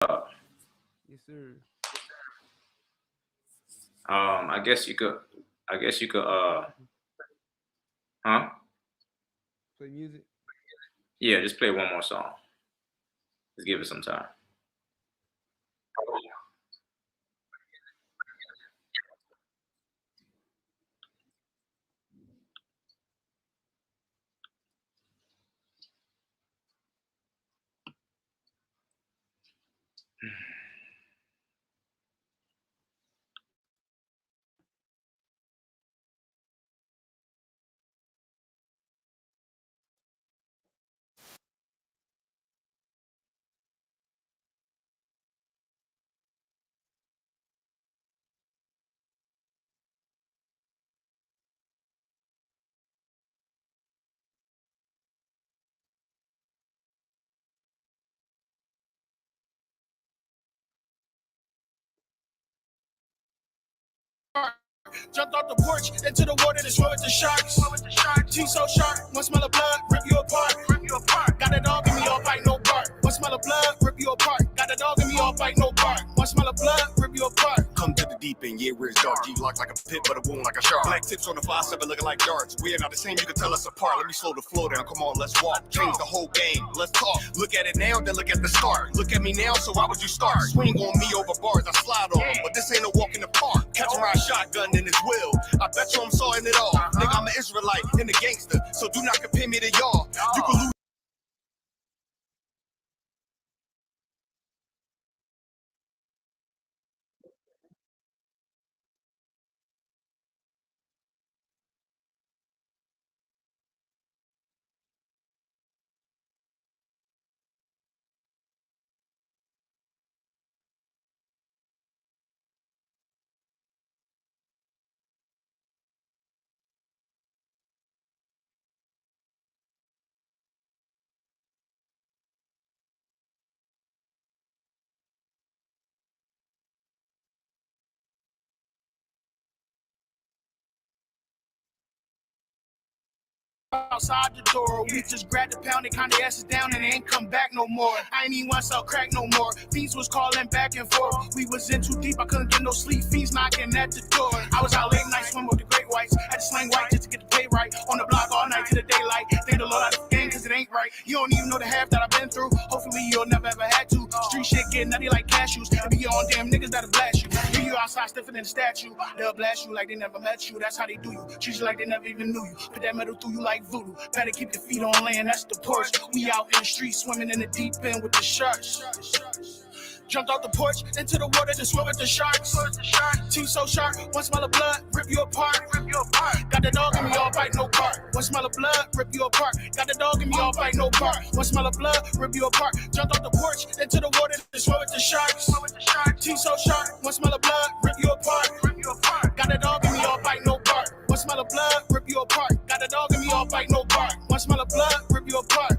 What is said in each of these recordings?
Yes, sir. I guess you could. Huh? Play music. Yeah, just play one more song. Just give it some time. Jumped off the porch into the water to swim with the sharks. Teeth so sharp, one smell of blood, rip you apart. Got a dog in me, all bite, no bark. One smell of blood, rip you apart. Got a dog in me, all bite, no bark. One smell of blood, rip you apart. Come to the deep end, yeah, where it's dark. G-locked like a pit, but a wound like a shark. Black tips on the 5-7 looking like darts. We're not the same, you can tell us apart. Let me slow the flow down, come on, let's walk. Change the whole game, let's talk. Look at it now, then look at the start. Look at me now, so why would you start? Swing on me over bars, I slide on them. But this ain't a walk in the park. Catch him ride shotgun in his will. I bet you I'm sawing it all. Nigga, I'm an Israelite and a gangster, so do not compare me to y'all. You can lose. Outside the door, we just grabbed the pound and kinda asses down and they ain't come back no more. I ain't even want to sell crack no more. Fiends was calling back and forth. We was in too deep, I couldn't get no sleep. Fiends knocking at the door. I was out late night swimming with the great whites. Had to slang white just to get the pay right. On the block all night to the daylight. Thank the Lord out of the game cause it ain't right. You don't even know the half that I've been through. Hopefully you'll never ever had to. Street shit get nutty like cashews. And be your own damn niggas that'll blast you. Leave you outside stiffer than a statue. They'll blast you like they never met you. That's how they do you. Treat you like they never even knew you. Put that metal through you like voodoo. Better keep your feet on land, that's the porch. We out in the street swimming in the deep end with the sharks. Jumped off the porch into the water to swim with the sharks. Teeth so sharp, one smell of blood, rip you apart. Got the dog in me, all bite, no bark. One smell of blood, rip you apart. Got the dog in me, all bite, no bark. One smell of blood, rip you apart. Jumped off the porch into the water to swim with the sharks. Teeth so sharp, one smell of blood, rip you apart. Got the dog in me, all bite, no bark. One smell of blood, rip you apart. Got the dog in me, all bite, no bark. One smell of blood, rip you apart.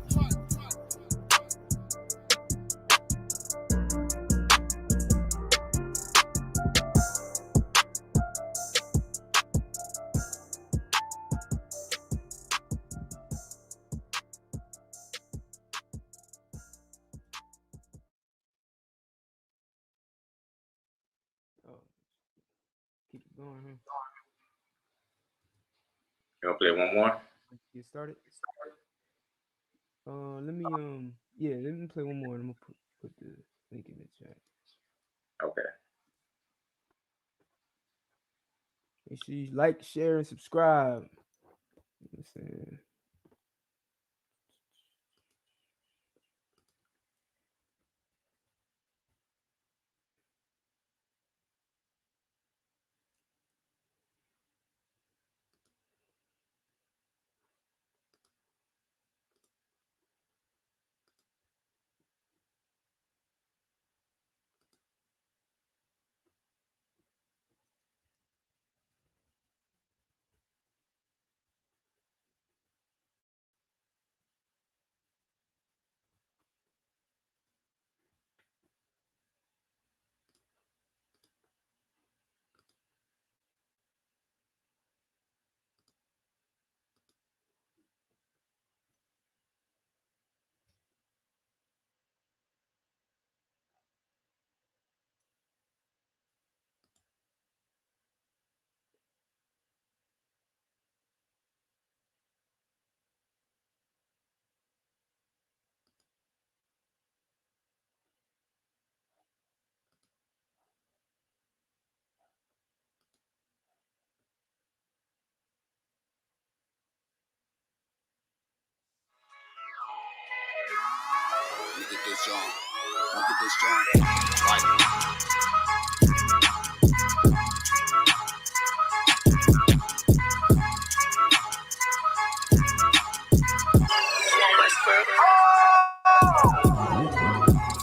Oh, keep it going, huh? You wanna play one more? Get started. Let me let me play one more. And I'm gonna put the link in the chat. Okay. Make sure you like, share, and subscribe. You know what I'm saying? this joint. Don't get this joint. Right.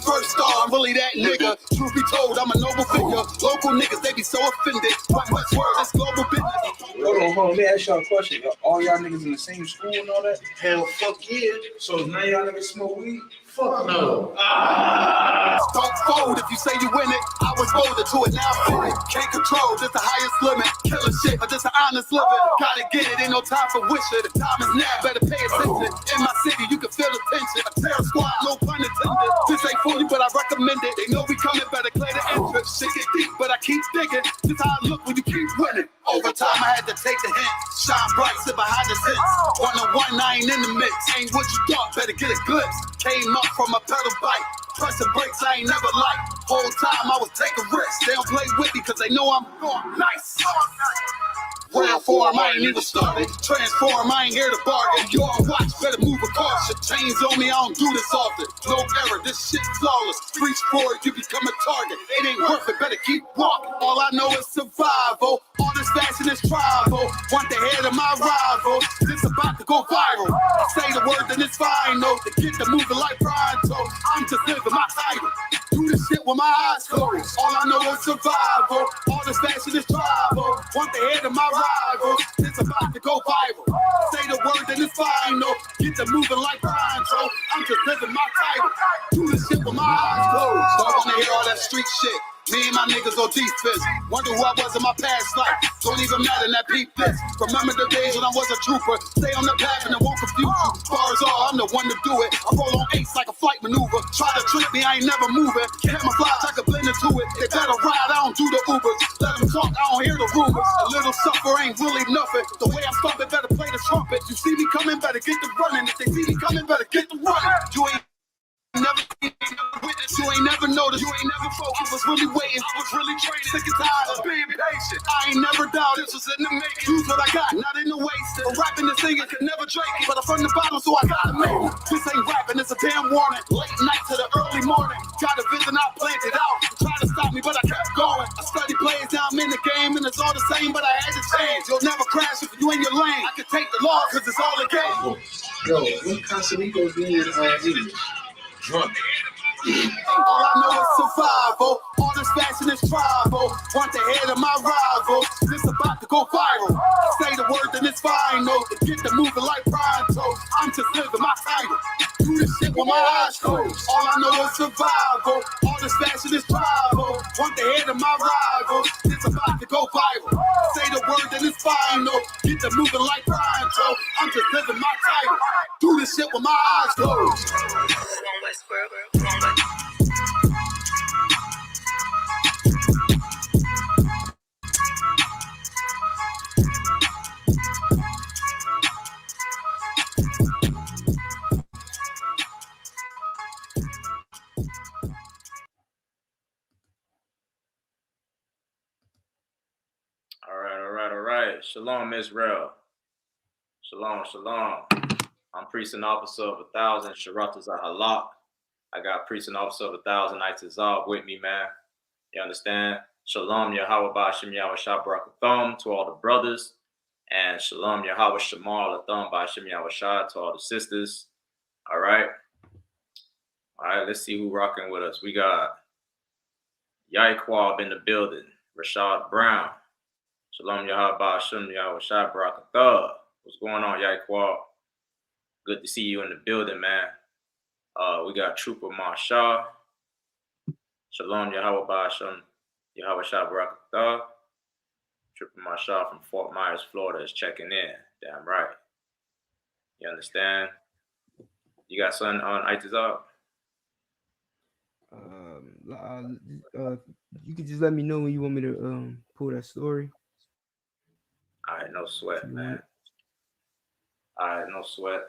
First star, I'm really that nigga. Truth be told, I'm a noble figure. Local niggas, they be so offended. What much word, this global business. Hold on. Let me ask y'all a question. All y'all niggas in the same school and all that? Hell, fuck yeah. So none of y'all niggas smoke weed? Fuck no. Don't fold if you say you win it. I was molded to it, now I'm in it. Can't control, this the highest limit. Killing shit, but this an honest living. Gotta get it, ain't no time for wishing. The time is now, better pay attention. In my city, you can feel the tension. A terror squad, no pun intended. This ain't for you, but I recommend it. They know we coming, better clear the entrance. Shit get deep, but I keep digging. This how I look when you keep winning. Over time, I had to take the hint. Shine bright, sit behind the scenes. 1-on-1, I ain't in the mix. Ain't what you thought, better get a glimpse. Came up from a pedal bike. Pressing brakes, I ain't never liked. Whole time I was taking risks. They don't play with me cause they know I'm going nice. Round form, I ain't even started. Transform, I ain't here to bargain. You on watch, better move a caution. Chains on me, I don't do this often. No error, this shit flawless. Reach for it, you become a target. It ain't worth it, better keep walking. All I know is survival. All this fashion is tribal. Want the head of my rival. This about to go viral. I say the word, then it's final. To get the moving like Pronto. I'm just living my title. Do this shit with my eyes closed. All I know is survival. All this fashion is tribal. Want the head of my rival. It's about to go viral. Say the word, then it's final. Get the moving like Pronto. I'm just living my title. Do this shit with my eyes closed. Don't wanna hear all that street shit. Me and my niggas on defense. Wonder who I was in my past life. Don't even matter, that peep this. Remember the days when I was a trooper. Stay on the path and it won't confuse you. Bars all, I'm the one to do it. I roll on ace like a flight maneuver. Try to trick me, I ain't never moving. Camouflage, I can blend into it. They better ride, I don't do the Ubers. Let them talk, I don't hear the rumors. A little suffer ain't really nothing. The way I'm stomping, better play the trumpet. You see me coming, better get the running. If they see me coming, better get the running. You ain't never witness, you ain't never noticed, you ain't never focused. I was really waiting, I was really training. Sick and tired of being patient. I ain't never doubted, this was in the making. Use what I got, not in the waste. I'm rapping and singing, could never drink it. But I'm from the bottom, so I gotta make it. This ain't rapping, it's a damn warning. Late night to the early morning. Got a vision, I planned it out. Trying to stop me, but I kept going. I study plays, now I'm in the game, and it's all the same, but I had to change. You'll never crash if you in your lane. I can take the law, cause it's all a game. Yo, when Casamigos being English? Drunk. All I know is survival. All this fashion is tribal. Want the head of my rival. This about to go viral. Say the word, then it's final. To get the moving like Pronto. I'm just living my title. Do this shit with my eyes closed. All I know is survival. All this fashion is tribal. Want the head of my rival. This about to go viral. Say the word, then it's final. Get the moving like Pronto. I'm just living my title. Do this shit with my eyes closed. All right. Shalom, Israel. Shalom. I'm priest and officer of 1,000, Sharatas Halak. I got priest and officer of 1,000, I.S.U.P.K with me, man. You understand? Shalom, Yahweh Ba'Shem Yahweh Shah Barakatham to all the brothers. And Shalom, Yahweh Shamar Latham Ba'Shem Yahweh Shah to all the sisters. All right, let's see who rocking with us. We got Y.A.H.Q.A in the building. Rashad Brown. Shalom, Yahweh Ba'Shem Yahweh Shah Barakatham. What's going on, Y.A.H.Q.A? Good to see you in the building, man. We got Trooper Marshall. Shalom, Yahweh Ba'Shem Yahweh Shah Barakatham. Trooper Marshall from Fort Myers, Florida is checking in. Damn right. You understand? You got something on I.S.U.P.K? You could just let me know when you want me to pull that story. All right, no sweat, man. All right, no sweat.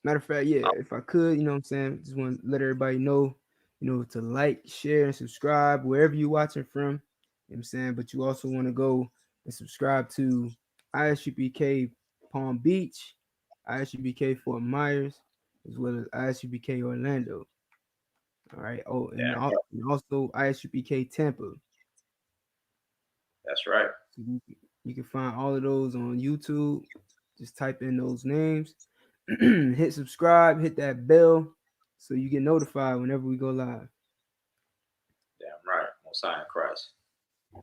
Matter of fact, yeah, if I could, you know what I'm saying, just want to let everybody know, to like, share, and subscribe wherever you're watching from. You know what I'm saying? But you also want to go and subscribe to I.S.U.P.K Palm Beach, I.S.U.P.K Fort Myers, as well as I.S.U.P.K Orlando. All right. Oh, and, Damn right. and also I.S.U.P.K Tampa. That's right. So you can find all of those on YouTube. Just type in those names, hit subscribe, hit that bell, so you get notified whenever we go live. Damn right. Most High in Christ. All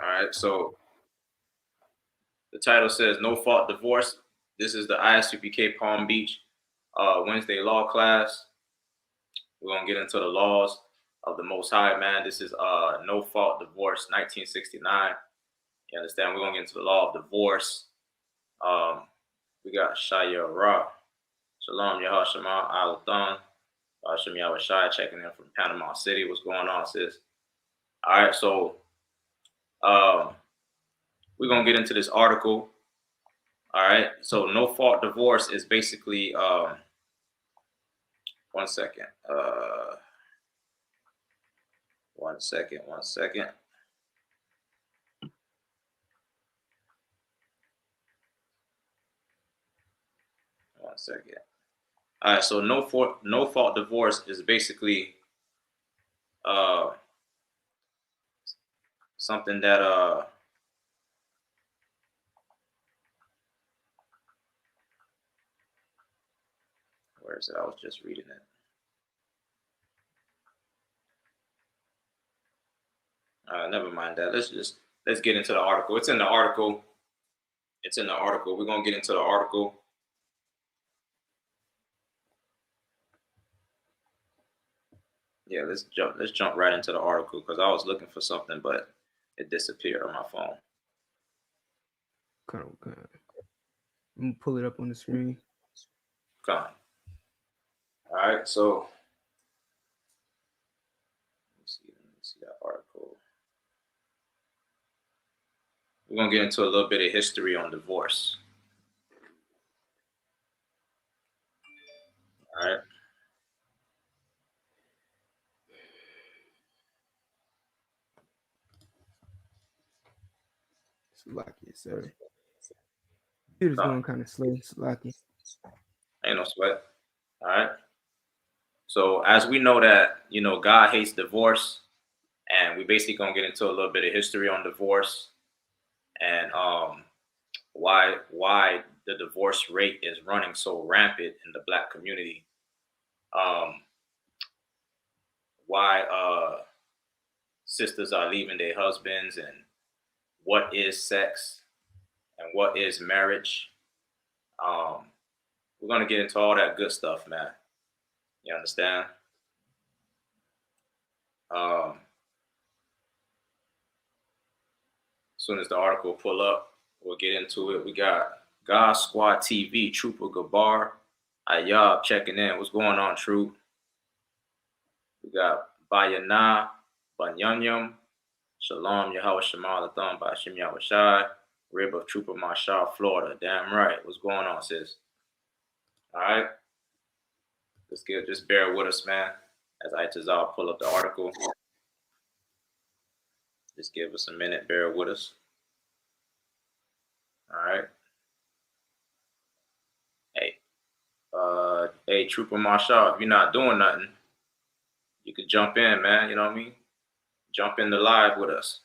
right. So the title says "No Fault Divorce." This is the I.S.U.P.K Palm Beach Wednesday law class. We're gonna get into the laws of the Most High, man. This is No Fault Divorce, 1969. You understand? We're gonna get into the law of divorce. We got Shaya Ra. Shalom, Yahashama, Al-Than. Hashem Yahushai checking in from Panama City. What's going on, sis? All right, so we're gonna get into this article. All right, so no fault divorce is basically one second. One second. One second. All right, so no fault divorce is basically something that where is it? I was just reading it. Never mind that. Let's get into the article. It's in the article. We're gonna get into the article. Yeah, let's jump right into the article because I was looking for something, but it disappeared on my phone. Okay. I'm gonna pull it up on the screen. Come. All right, so let me see that article. We're gonna get into a little bit of history on divorce. All right. Lucky, sir. Computer's going kind of slow. Lucky. Ain't no sweat. All right. So as we know that, God hates divorce, and we basically gonna get into a little bit of history on divorce and why the divorce rate is running so rampant in the Black community. Why sisters are leaving their husbands, and what is sex and what is marriage. We're gonna get into all that good stuff, man. You understand? As soon as the article pull up, we'll get into it. We got God Squad TV, Trooper Gabar, I.S.U.P.K checking in. What's going on, Troop? We got Bayana, Banyanyam, Shalom, Yahweh Shema, Latham, Bashim Yahushai, Rib of Trooper Marshall, Florida. Damn right. What's going on, sis? All right. Just bear with us, man, as I pull up the article. Just give us a minute. Bear with us. All right. Hey, Trooper Marshall, if you're not doing nothing, you could jump in, man. You know what I mean? Jump in the live with us.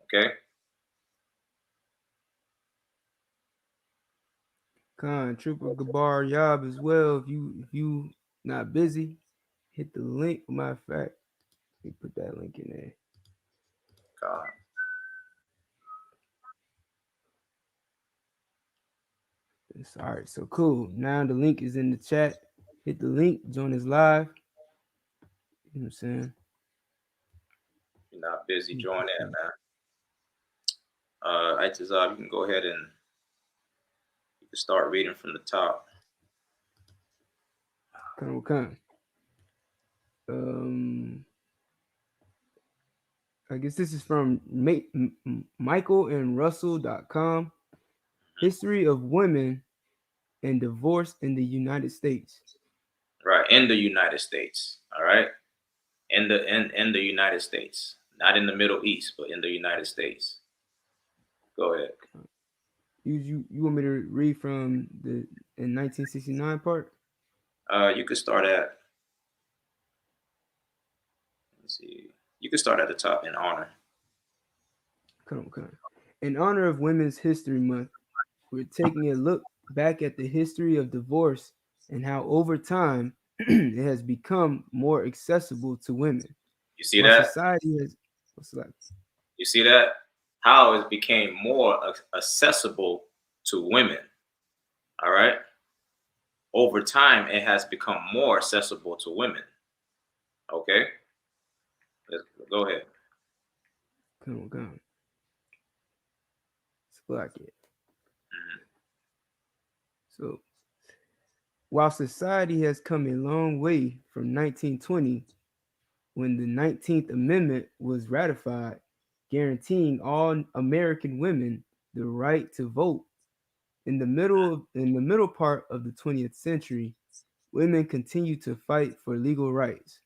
Okay? Trooper Gabar Yob as well. If you not busy, hit the link. Matter of fact, let me put that link in there. God. All right, so cool. Now the link is in the chat. Hit the link, join us live. You know what I'm saying? If you're not busy, join in, man. I.S.U.P.K, you can go ahead and you can start reading from the top. Come. I guess this is from michaelandrussell.com. History of women and divorce in the United States. Right, in the United States. All right, in the United States, not in the Middle East, but in the United States. Go ahead. You want me to read from the in 1969 part? You could start at see. You can start at the top. In honor. Come on. In honor of Women's History Month, we're taking a look back at the history of divorce and how over time it has become more accessible to women. You see While that? society has, what's that? You see that? How it became more accessible to women. All right. Over time, it has become more accessible to women. Okay. Let's go ahead. Come on. Let's block it. So, while society has come a long way from 1920, when the 19th Amendment was ratified, guaranteeing all American women the right to vote, in the middle part of the 20th century, women continue to fight for legal rights.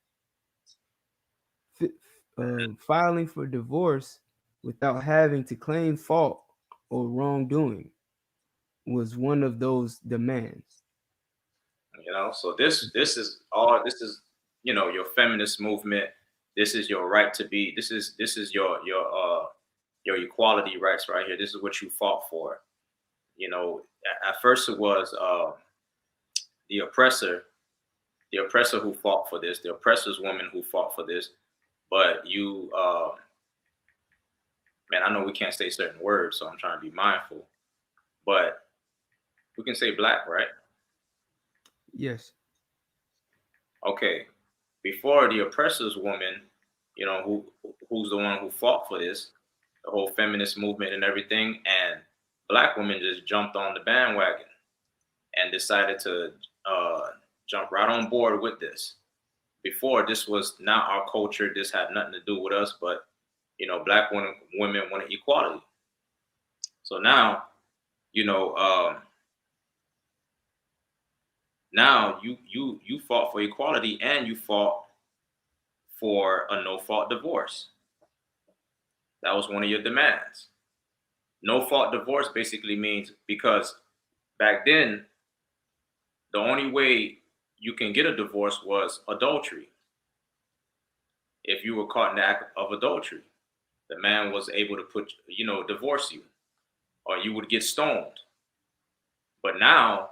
Filing for divorce without having to claim fault or wrongdoing was one of those demands. You know, so this is you know, your feminist movement. This is your right to be. This is your equality rights right here. This is what you fought for. You know, at first it was the oppressor who fought for this, the oppressor's woman who fought for this. But you, man, I know we can't say certain words, so I'm trying to be mindful. But we can say black, right? Yes. Okay. Before the oppressor's woman, you know, who's the one who fought for this, the whole feminist movement and everything, and black women just jumped on the bandwagon and decided to jump right on board with this. Before, this was not our culture. This had nothing to do with us, but you know, black women wanted equality. So now, you know, now you fought for equality and you fought for a no-fault divorce. That was one of your demands. No-fault divorce basically means, because back then, the only way you can get a divorce was adultery. If you were caught in the act of adultery, the man was able to divorce you, or you would get stoned. But now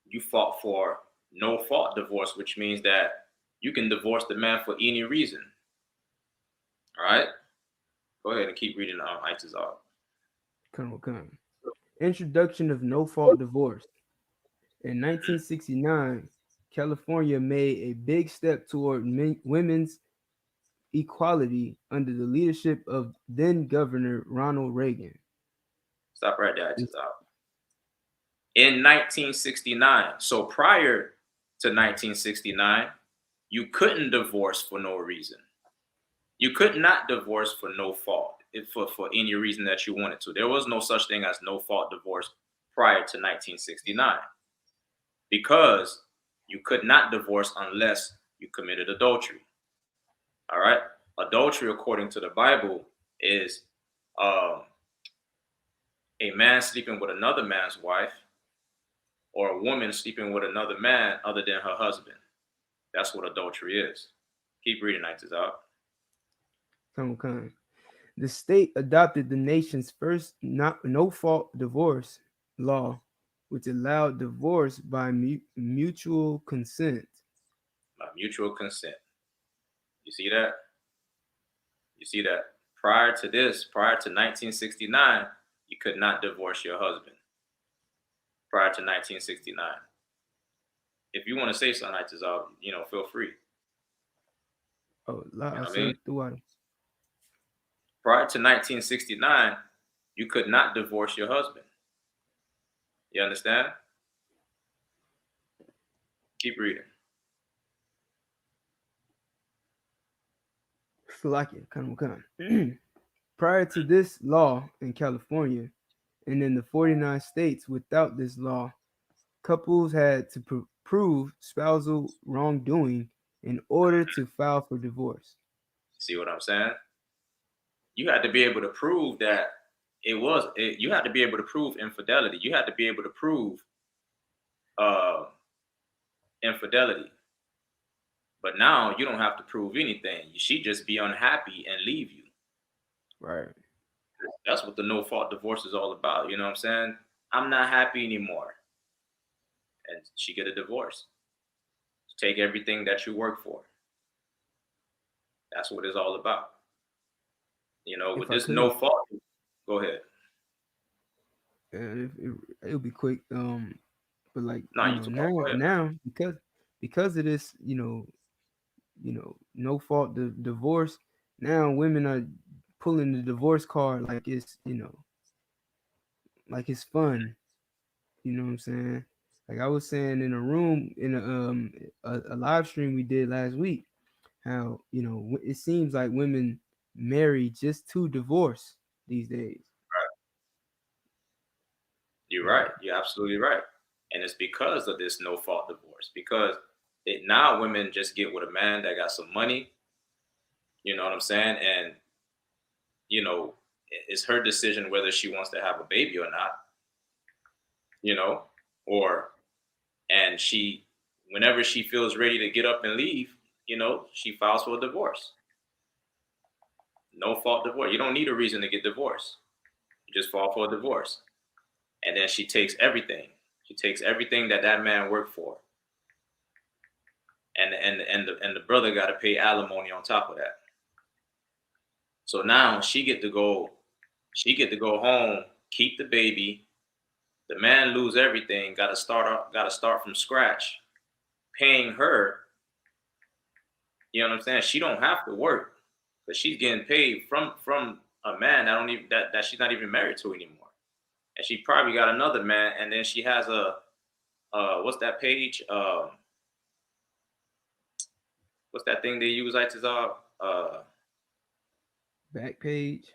you fought for no-fault divorce, which means that you can divorce the man for any reason. All right? Go ahead and keep reading I.S.U.P.K. Come. Introduction of no-fault divorce. In 1969, California made a big step toward women's equality under the leadership of then Governor Ronald Reagan. Stop right there, I.S.U.P.K. In 1969, so prior to 1969, you couldn't divorce for no reason. You could not divorce for no fault, for any reason that you wanted to. There was no such thing as no fault divorce prior to 1969, because you could not divorce unless you committed adultery. All right. Adultery, according to the Bible, is a man sleeping with another man's wife, or a woman sleeping with another man other than her husband. That's what adultery is. Keep reading, I.S.U.P.K. Come. The state adopted the nation's first no-fault divorce law, which allowed divorce by mutual consent. By mutual consent. You see that? You see that? Prior to 1969, you could not divorce your husband. Prior to 1969. If you want to say something, I.S.U.P.K, feel free. Oh, you know I mean? Prior to 1969, you could not divorce your husband. You understand? Keep reading. Prior to this law in California and in the 49 states without this law, couples had to prove spousal wrongdoing in order to file for divorce. See what I'm saying? You had to be able to prove that you had to be able to prove infidelity. You had to be able to prove infidelity. But now you don't have to prove anything. She just be unhappy and leave you. Right. That's what the no fault divorce is all about. You know what I'm saying? I'm not happy anymore. And she get a divorce. Take everything that you work for. That's what it's all about. You know, with If I this could, no fault, go ahead. it'll be quick. But like No, you talk about, go ahead. now because of this, no fault divorce. Now women are pulling the divorce card like it's like it's fun. You know what I'm saying? Like I was saying in a room in a live stream we did last week, how it seems like women marry just to divorce these days. You're Like, right. You're absolutely right. And it's because of this no fault divorce. Because now women just get with a man that got some money. You know what I'm saying? And it's her decision whether she wants to have a baby or not. You know, or and she, whenever she feels ready to get up and leave, she files for a divorce. No fault divorce. You don't need a reason to get divorced. You just file for a divorce. And then she takes everything. She takes everything that man worked for. And the brother got to pay alimony on top of that. So now she get to go home, keep the baby. The man lose everything, got to start from scratch, paying her. You know what I'm saying? She don't have to work, but she's getting paid from a man that she's not even married to anymore. And she probably got another man, and then she has a what's that page? What's that thing they use? back page.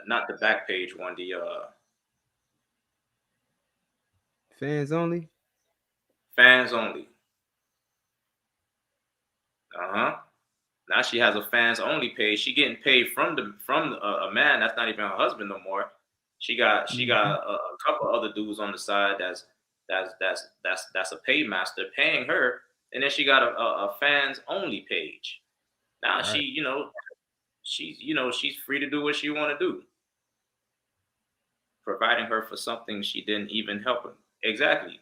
Not the back page one. The Fans only. fans only. Now she has a fans only page. She getting paid from a man that's not even her husband no more. She got a couple other dudes on the side that's a paymaster paying her, and then she got a fans only page. Now Right. she's free to do what she want to do, providing her for something she didn't even help her. Exactly.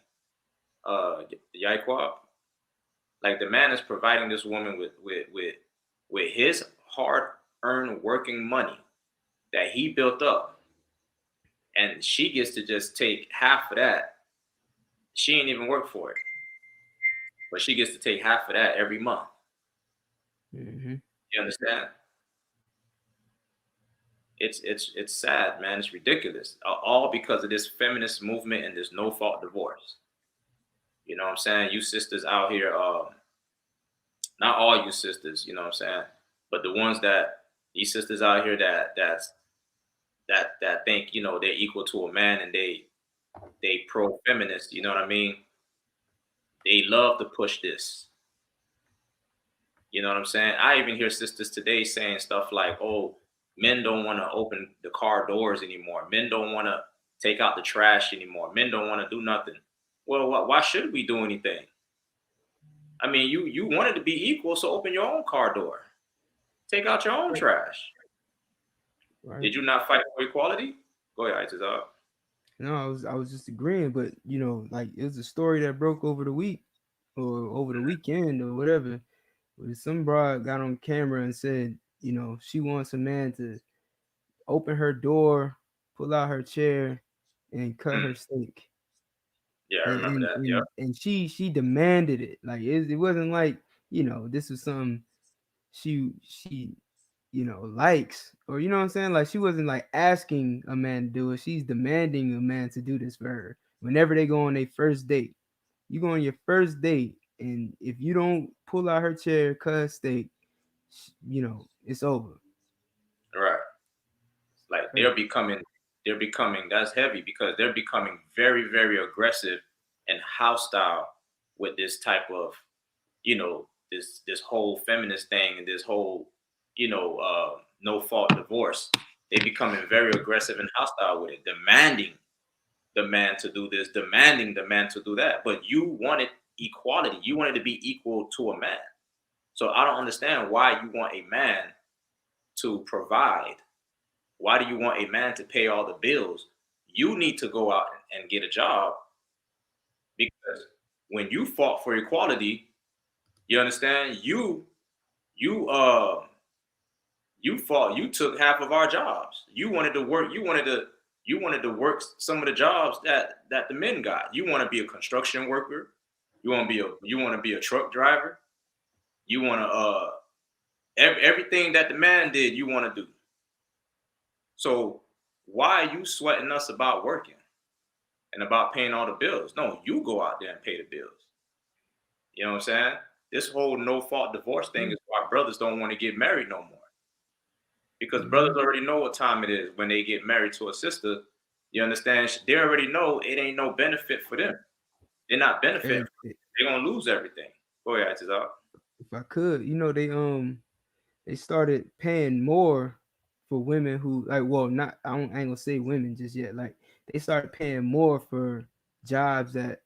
Y.A.H.N.Na. Like the man is providing this woman with his hard-earned working money that he built up, and she gets to just take half of that. She ain't even work for it, but she gets to take half of that every month. Mm-hmm. You understand? It's sad, man. It's ridiculous. All because of this feminist movement and this no fault divorce. You know what I'm saying? You sisters out here, not all you sisters, you know what I'm saying, but the ones these sisters out here that think they're equal to a man and they pro feminist. You know what I mean? They love to push this. You know what I'm saying? I even hear sisters today saying stuff like, "Oh, men don't want to open the car doors anymore. Men don't want to take out the trash anymore. Men don't want to do nothing." Well, why should we do anything? I mean, you wanted to be equal, so open your own car door. Take out your own trash. Right. Did you not fight for equality? Go ahead, Isupk. No, I was just agreeing, but like it was a story that broke over the week or over the weekend or whatever. Where some broad got on camera and said, she wants a man to open her door, pull out her chair, and cut her steak. Yeah, I And remember and, that. Yeah. and, and she demanded it. Like it wasn't like, this was something she likes, or you know what I'm saying? Like she wasn't like asking a man to do it. She's demanding a man to do this for her. Whenever they go on their first date, you go on your first date, and if you don't pull out her chair, cut her steak, it's over. Right. Like Right. they're becoming, that's heavy because they're becoming very, very aggressive and hostile with this type of, this whole feminist thing and this whole, no fault divorce. They're becoming very aggressive and hostile with it, demanding the man to do this, demanding the man to do that. But you wanted equality. You wanted to be equal to a man. So I don't understand why you want a man to provide. Why do you want a man to pay all the bills? You need to go out and get a job, because when you fought for equality, you understand, you you fought, you took half of our jobs. You wanted to work, you wanted to work some of the jobs that the men got. You want to be a construction worker, you want to be a truck driver, you want to everything that the man did, you want to do. So why are you sweating us about working and about paying all the bills? No, you go out there and pay the bills. You know what I'm saying? This whole no fault divorce thing is why brothers don't want to get married no more. Because brothers already know what time it is when they get married to a sister. You understand? They already know it ain't no benefit for them. They're not benefiting. They're gonna lose everything. Go ahead, Tizal. If I could, they started paying more for women who, like, well, not, I ain't gonna say women just yet. Like, they started paying more for jobs that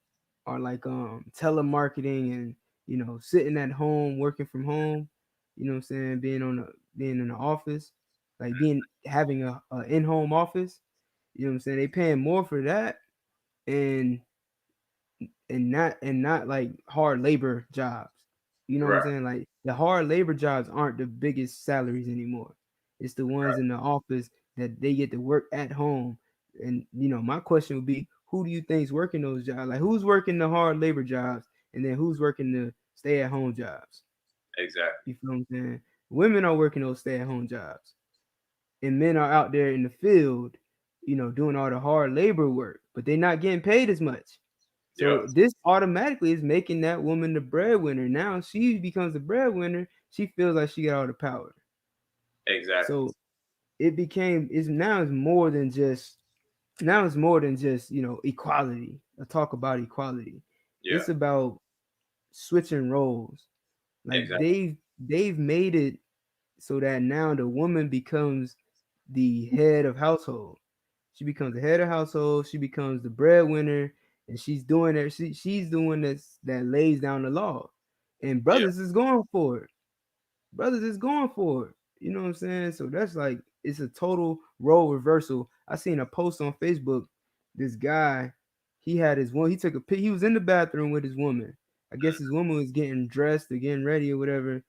are like telemarketing and sitting at home, working from home. You know what I'm saying? Being in the office, like having a in-home office. You know what I'm saying? They paying more for that, and not like hard labor jobs. You know what I'm Right. saying? Like, the hard labor jobs aren't the biggest salaries anymore. It's the ones in the office that they get to work at home. And my question would be, who do you think's working those jobs? Like, who's working the hard labor jobs, and then who's working the stay at home jobs? Exactly. You feel what I'm saying? Women are working those stay at home jobs, and men are out there in the field, doing all the hard labor work, but they're not getting paid as much. Yeah. So this automatically is making that woman the breadwinner. Now she becomes the breadwinner. She feels like she got all the power. Exactly. So it's more than just equality. A talk about equality. Yeah. It's about switching roles. Like, Exactly. they've made it so that now the woman becomes the head of household. She becomes the head of household. She becomes the breadwinner, and she's doing that. She's doing this that lays down the law, and Yeah. brothers is going for it. Brothers is going for it. You know what I'm saying? So that's like, it's a total role reversal. I seen a post on Facebook. This guy, he had his one. He took a pic. He was in the bathroom with his woman. I guess his woman was getting dressed or getting ready or whatever.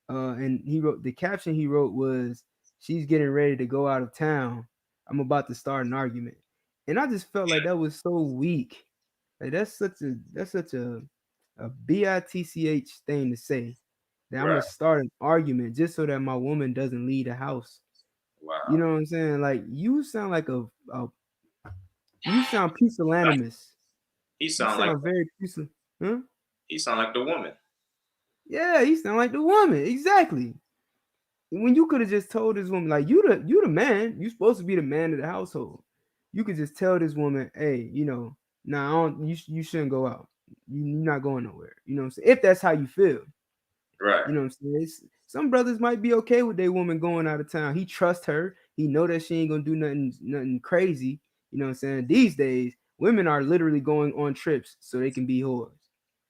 And he wrote, the caption he wrote was, "She's getting ready to go out of town. I'm about to start an argument." And I just felt like that was so weak. Like, that's such a bitch thing to say, that I'm gonna Right. start an argument just so that my woman doesn't leave the house. You Wow. know what I'm saying? Like, you sound like you sound pusillanimous. He You sound like sound very pusil. Huh? he sound like the woman. Yeah, you sound like the woman. Exactly. When you could have just told this woman, like, you the man, you supposed to be the man of the household. You could just tell this woman, hey, nah, I don't, you shouldn't go out. You're not going nowhere. You know what I'm saying? If that's how you feel, Right. you know what I'm saying? Some brothers might be okay with their woman going out of town. He trusts her. He know that she ain't gonna do nothing crazy. You know what I'm saying? These days, women are literally going on trips so they can be whores.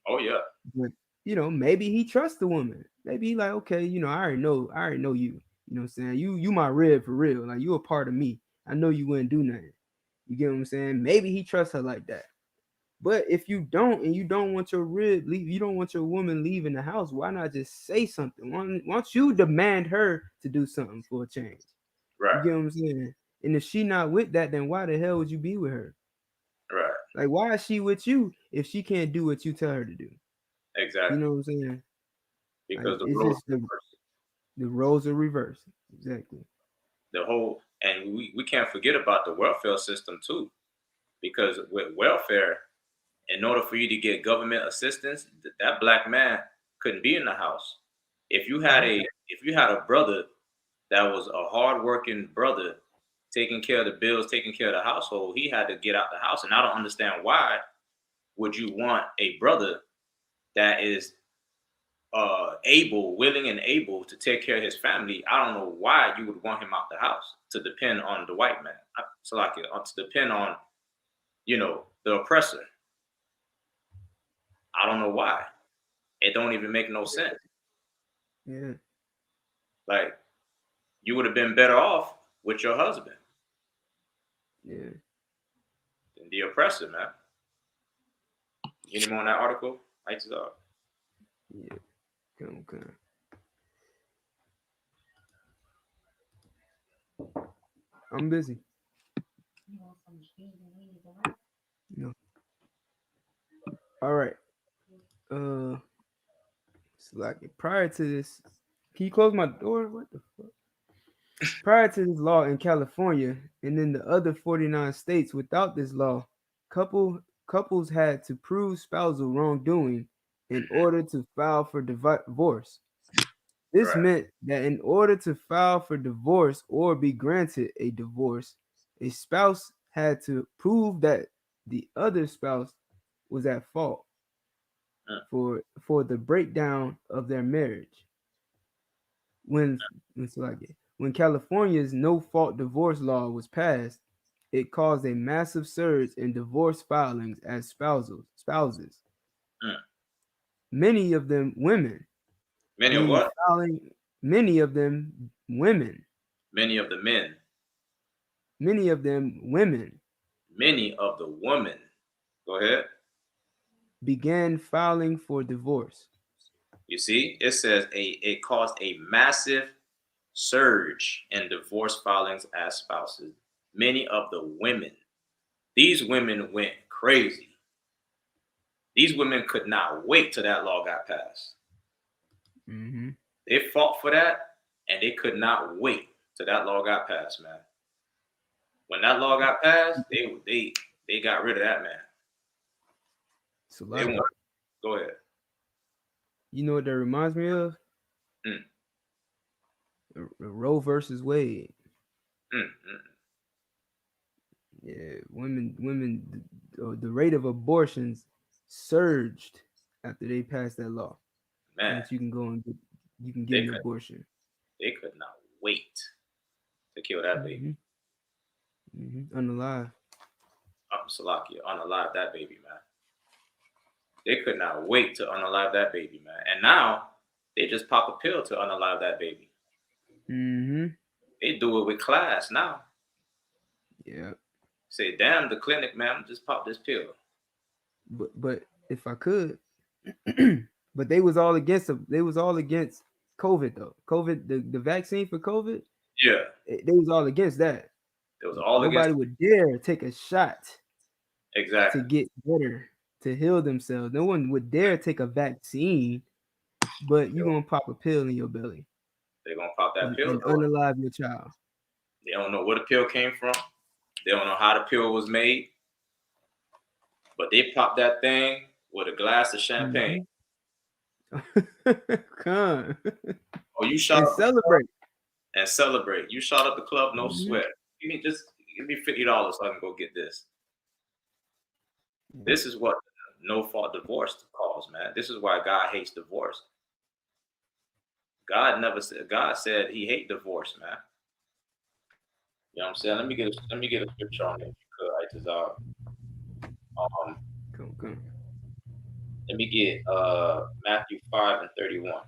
Oh yeah. But maybe he trusts the woman. Maybe he like, okay, I already know you. You know what I'm saying? You my rib for real. Like, you a part of me. I know you wouldn't do nothing. You get what I'm saying? Maybe he trusts her like that. But if you don't, and you don't want your rib leave, you don't want your woman leaving the house, why not just say something? Why don't you demand her to do something for a change? You Right. get what I'm saying? And if she not with that, then why the hell would you be with her? Right. Like, why is she with you if she can't do what you tell her to do? You Exactly. know what I'm saying? Like, Because the it's roles just the roles are reversed. Exactly. the whole, and we can't forget about the welfare system too. Because with welfare, in order for you to get government assistance, that black man couldn't be in the house. If you had Right. a brother that was a hardworking brother, taking care of the bills, taking care of the household, he had to get out the house. And I don't understand, why would you want a brother that is willing and able to take care of his family? I don't know why you would want him out the house to depend on the white man. So like to depend on, the oppressor. I don't know why. It don't even make no sense. Yeah. Like, you would have been better off with your husband Yeah. than the oppressor, man. Any more on that article? Yeah. Come. I'm busy. No. All right. It's like prior to this, can you close my door? What the fuck? Prior to this law in California and in the other 49 states without this law, couples had to prove spousal wrongdoing in order to file for divorce. This Right. meant that in order to file for divorce or be granted a divorce, a spouse had to prove that the other spouse was at fault for the breakdown of their marriage. When California's no-fault divorce law was passed, it caused a massive surge in divorce filings as spouses. Many of them women. Many of what? Many of them women. Many of the men. Many of them women. Many of the women. Go ahead. Began filing for divorce. You see, it says it caused a massive surge in divorce filings as spouses. Many of the women. These women went crazy. These women could not wait till that law got passed. Mm-hmm. They fought for that, and they could not wait till that law got passed, man. When that law got passed, they got rid of that man. So go ahead. You know what that reminds me of? Roe versus Wade. Yeah, women, the rate of abortions surged after they passed that law. Man, that you can go and get an abortion. They could not wait to kill that baby. Unalive. Salakia, unalive that baby, man. They could not wait to unalive that baby, man. And now they just pop a pill to unalive that baby. They do it with class now. Yeah. Say, damn, the clinic, man, just pop this pill. But if I could, but they was all against COVID though. COVID, the vaccine for COVID. Yeah. They was all against that. It was all Nobody would dare take a shot. Exactly. To get better, to heal themselves. No one would dare take a vaccine, but you're gonna pop a pill in your belly. They're gonna pop that pill and unalive your child. They don't know where the pill came from. They don't know how the pill was made. But they popped that thing with a glass of champagne. Come. Oh, you shot and up celebrate. And celebrate. You shot up the club, no sweat. Give me $50 so I can go get this. This is what no-fault divorce caused, man. This is why God hates divorce. God said he hate divorce, man. You know what I'm saying? Let me get a scripture on it if you could. Come. Let me get Matthew 5:31.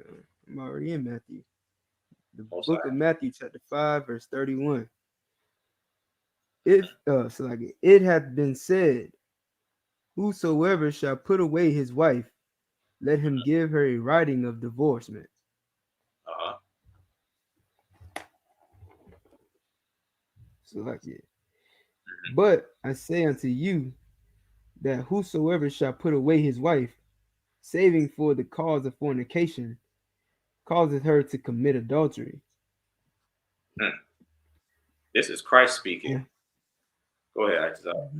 Okay. I'm already in Matthew. The Most book of Matthew, chapter 5, verse 31. It hath been said, whosoever shall put away his wife, let him give her a writing of divorcement. But I say unto you that whosoever shall put away his wife, saving for the cause of fornication, causeth her to commit adultery. This is Christ speaking. Yeah. Go ahead, Isaiah.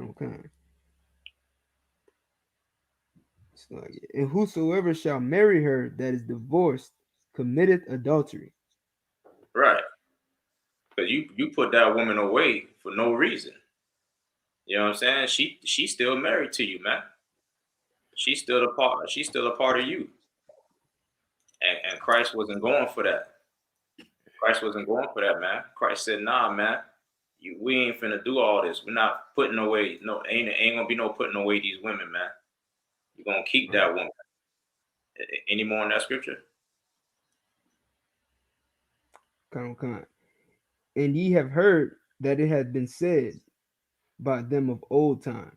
Okay. And whosoever shall marry her that is divorced committeth adultery. Right. Because you put that woman away for no reason. You know what I'm saying? She's still married to you, man. She's still a part of you. And Christ wasn't going for that. Christ wasn't going for that, man. Christ said, nah, man, We ain't finna do all this. We're not putting away. No, ain't gonna be no putting away these women, man. You're gonna keep that woman. Any more in that scripture? Come. And ye have heard that it hath been said by them of old time,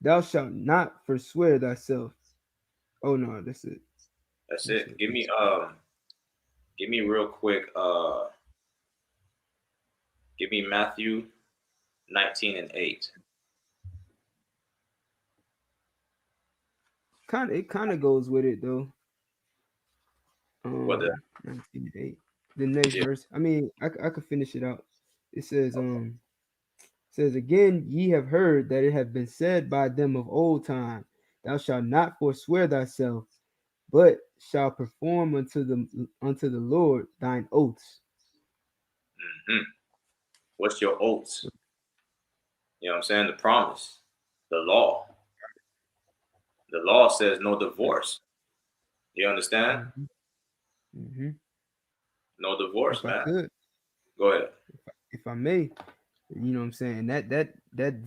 thou shalt not forswear thyself. Oh no, that's it. That's it. Give me real quick. Give me Matthew 19:8. It kind of goes with it though. What the? 19:8. The next verse. I mean, I could finish it out. It says, again, ye have heard that it hath been said by them of old time, thou shalt not forswear thyself, but shalt perform unto the Lord thine oaths. Mm-hmm. What's your oaths? You know what I'm saying? The promise, the law. The law says no divorce. You understand? Mm-hmm. No divorce, If I man. could, Go ahead. if I may, you know what I'm saying? That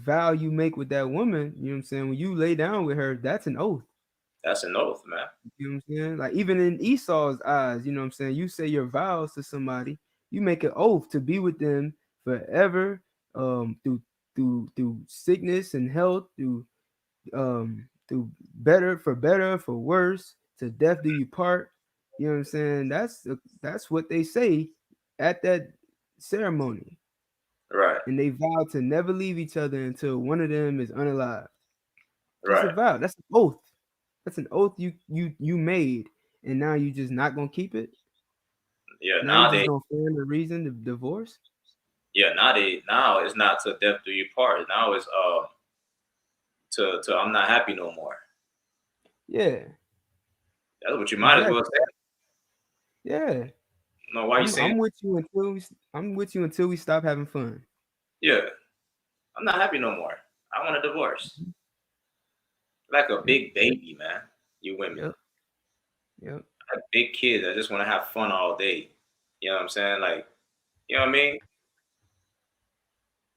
vow you make with that woman, you know what I'm saying? When you lay down with her, that's an oath. That's an oath, man. You know what I'm saying? Like even in Esau's eyes, you know what I'm saying? You say your vows to somebody, you make an oath to be with them forever, through sickness and health, through better, for worse, to death do you part. You know what I'm saying? That's what they say at that ceremony. Right. And they vow to never leave each other until one of them is unalive. That's a Right. vow. That's an oath. That's an oath you made, and now you just not gonna keep it. Yeah. Now you Now just they. gonna find a reason to divorce. Yeah. Now it's not to death do you part. Now it's to I'm not happy no more. Yeah, That's what you might as well exactly. say. Yeah, No, why you saying? I'm with you until we stop having fun. Yeah. I'm not happy no more. I want a divorce. Like a Yep, big baby, man. You women. yep, yep. Like big kids that just want to have fun all day. You know what I'm saying? Like, you know what I mean?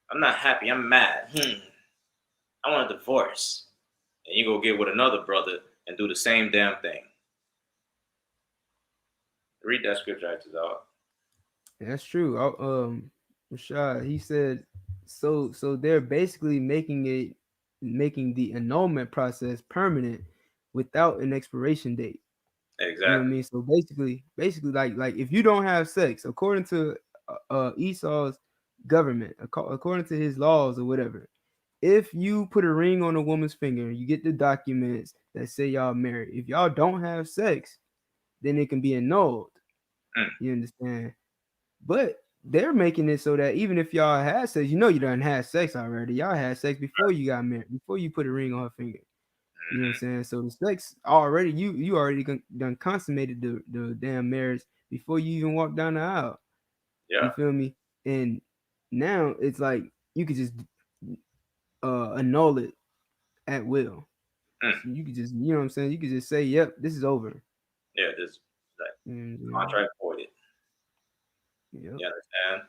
I'm not happy. I'm mad. I want a divorce. And you go get with another brother and do the same damn thing. Read that scripture out to dog. That's true. Rashad, he said, so they're basically making the annulment process permanent without an expiration date. You know what I Exactly. mean? So basically, like if you don't have sex, according to Esau's government, according to his laws or whatever, if you put a ring on a woman's finger, you get the documents that say y'all married. If y'all don't have sex, then it can be annulled. Mm. You understand? But they're making it so that even if y'all had sex, you done had sex already. Y'all had sex before you got married, before you put a ring on her finger. You know what I'm saying? So the sex already, you already done consummated the damn marriage before you even walk down the aisle. Yeah. You feel me? And now it's like you could just annul it at will. Mm. So you could just, you know what I'm saying? You could just say, "Yep, this is over." Yeah, this like Mm-hmm. contract voided. Yep. You understand?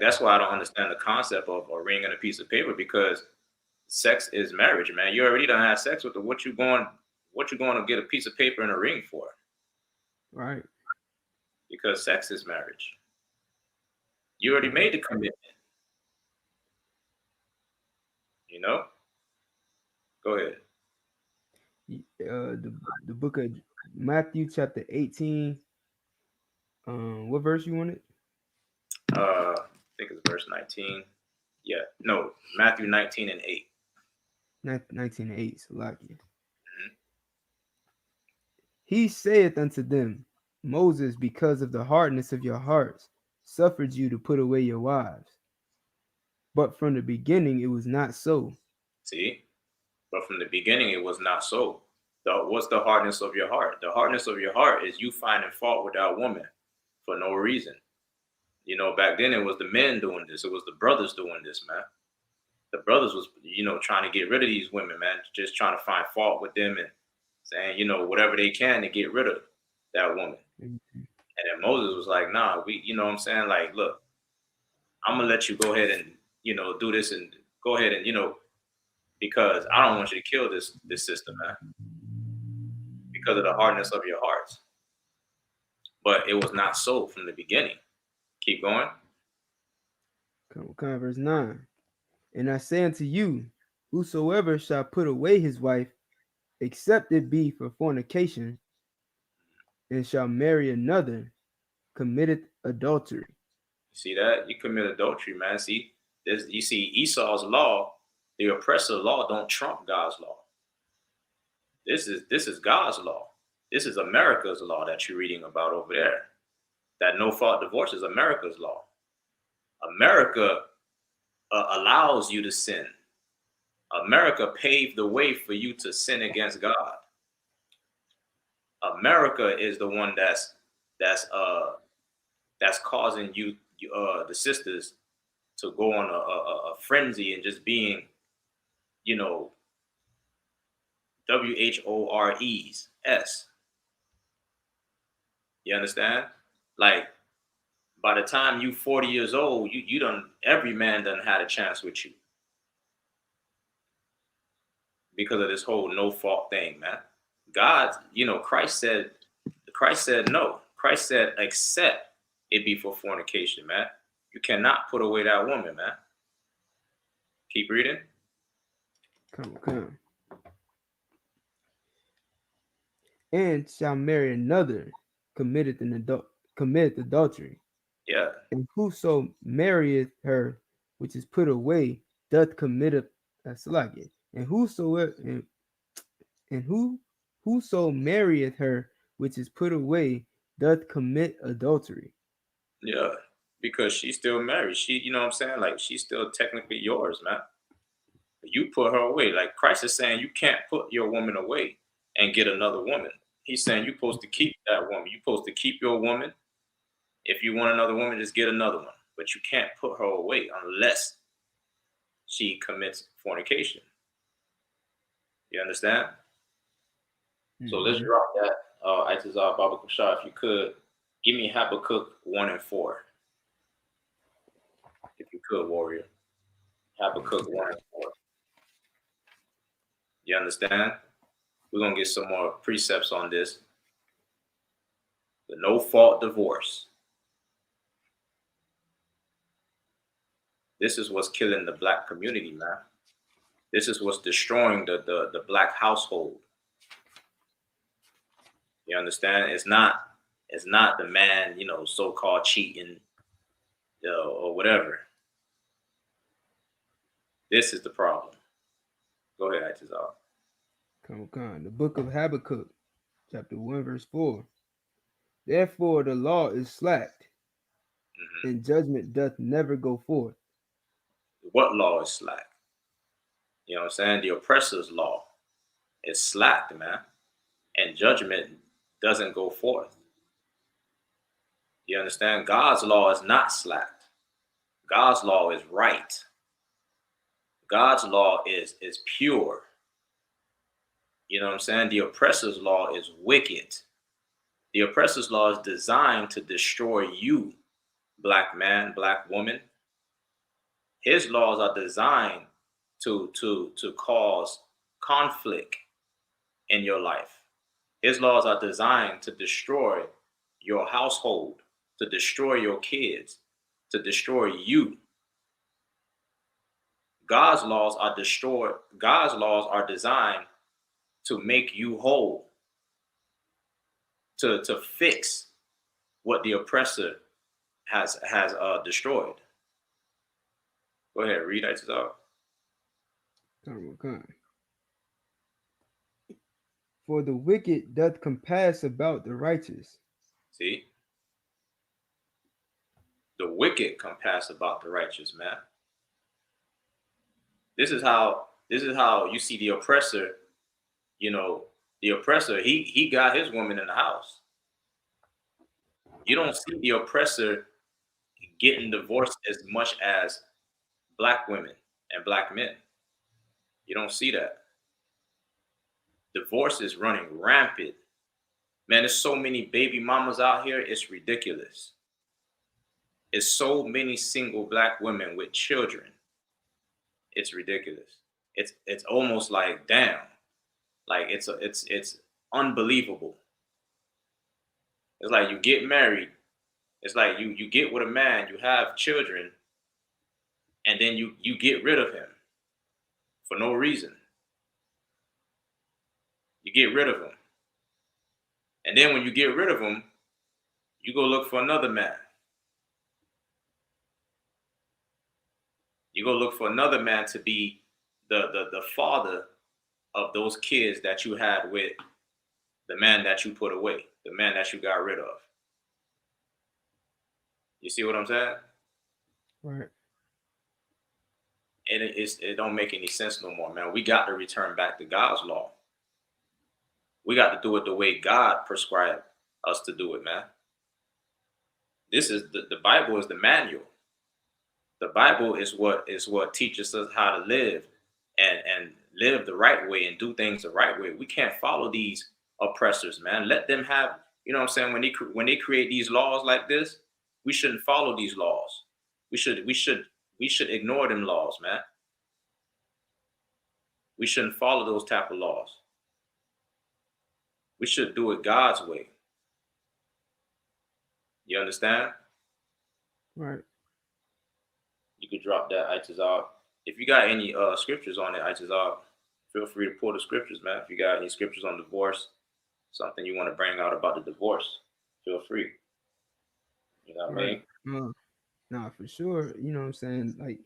That's why I don't understand the concept of a ring and a piece of paper, because sex is marriage, man. You already done had sex with what you going to get a piece of paper and a ring for? Right. Because sex is marriage. You already made the commitment. You know? Go ahead. The book of Matthew chapter 18. What verse you wanted? I think it's verse 19. Yeah. No, Matthew 19:8. 19:8. So like it. He saith unto them, Moses, because of the hardness of your hearts, suffered you to put away your wives. But from the beginning it was not so. See? But from the beginning, it was not so. What's the hardness of your heart? The hardness of your heart is you finding fault with that woman for no reason. You know, back then it was the men doing this. It was the brothers doing this, man. The brothers was, trying to get rid of these women, man. Just trying to find fault with them and saying, whatever they can to get rid of that woman. Mm-hmm. And then Moses was like, nah, you know what I'm saying? Like, look, I'm gonna let you go ahead and do this and go ahead and because I don't want you to kill this sister, man, because of the hardness of your hearts. But it was not so from the beginning. Keep going. Verse 9. And I say unto you, whosoever shall put away his wife, except it be for fornication, and shall marry another, committeth adultery. You see that? You commit adultery, man. See, you see Esau's law, the oppressor law don't trump God's law. This is God's law. This is America's law that you're reading about over there. That no-fault divorce is America's law. America allows you to sin. America paved the way for you to sin against God. America is the one that's causing you, the sisters, to go on a frenzy and just being, WHORES. You understand? Like, by the time you 40 years old, every man done had a chance with you. Because of this whole no fault thing, man. God, Christ said no. Christ said, except it be for fornication, man. You cannot put away that woman, man. Keep reading. Come. And shall marry another, committeth adultery. Yeah. And whoso marrieth her which is put away doth commit Salaki. And whoso marrieth her which is put away doth commit adultery. Yeah, because she's still married. She, you know what I'm saying? Like, she's still technically yours, man. You put her away. Like, Christ is saying you can't put your woman away and get another woman. He's saying you're supposed to keep that woman. You're supposed to keep your woman. If you want another woman, just get another one. But you can't put her away unless she commits fornication. You understand? Mm-hmm. So let's drop that. Itazar Baba Kushar, if you could, give me Habakkuk 1 and 4. If you could, warrior. Habakkuk 1 and 4. You understand? We're going to get some more precepts on this. The no-fault divorce. This is what's killing the black community, man. This is what's destroying the black household. You understand? It's not the man, so-called cheating, or whatever. This is the problem. Go ahead, Itazar. Come. The book of Habakkuk, chapter 1, verse 4. Therefore the law is slacked, and judgment doth never go forth. What law is slack? You know what I'm saying? The oppressor's law is slacked, man. And judgment doesn't go forth. You understand? God's law is not slacked. God's law is right. God's law is pure. You know what I'm saying? The oppressor's law is wicked. The oppressor's law is designed to destroy you, black man, black woman. His laws are designed to cause conflict in your life. His laws are designed to destroy your household, to destroy your kids, to destroy you. God's laws are designed to make you whole, to fix what the oppressor has destroyed. Go ahead, read that out. For the wicked doth compass about the righteous. See? The wicked compass about the righteous, man. This is how you see the oppressor, the oppressor, he got his woman in the house. You don't see the oppressor getting divorced as much as black women and black men. You don't see that. Divorce is running rampant. Man, there's so many baby mamas out here, it's ridiculous. It's so many single black women with children. It's ridiculous. It's almost like damn. Like it's unbelievable. It's like you get married. It's like you get with a man, you have children, and then you get rid of him for no reason. You get rid of him. And then when you get rid of him, you go look for another man. You go look for another man to be the father of those kids that you had with the man that you put away, the man that you got rid of. You see what I'm saying? Right. It don't make any sense no more, man. We got to return back to God's law. We got to do it the way God prescribed us to do it, man. This is the Bible is the manual. The Bible is what teaches us how to live and live the right way and do things the right way. We can't follow these oppressors, man. Let them have, you know what I'm saying? When they create these laws like this, we shouldn't follow these laws. We should ignore them laws, man. We shouldn't follow those type of laws. We should do it God's way. You understand? Right. You could drop that, I.S.U.P.K. If you got any scriptures on it, I.S.U.P.K, feel free to pull the scriptures, man. If you got any scriptures on divorce, something you want to bring out about the divorce, feel free. You know what I mean? Nah, for sure. You know what I'm saying? Like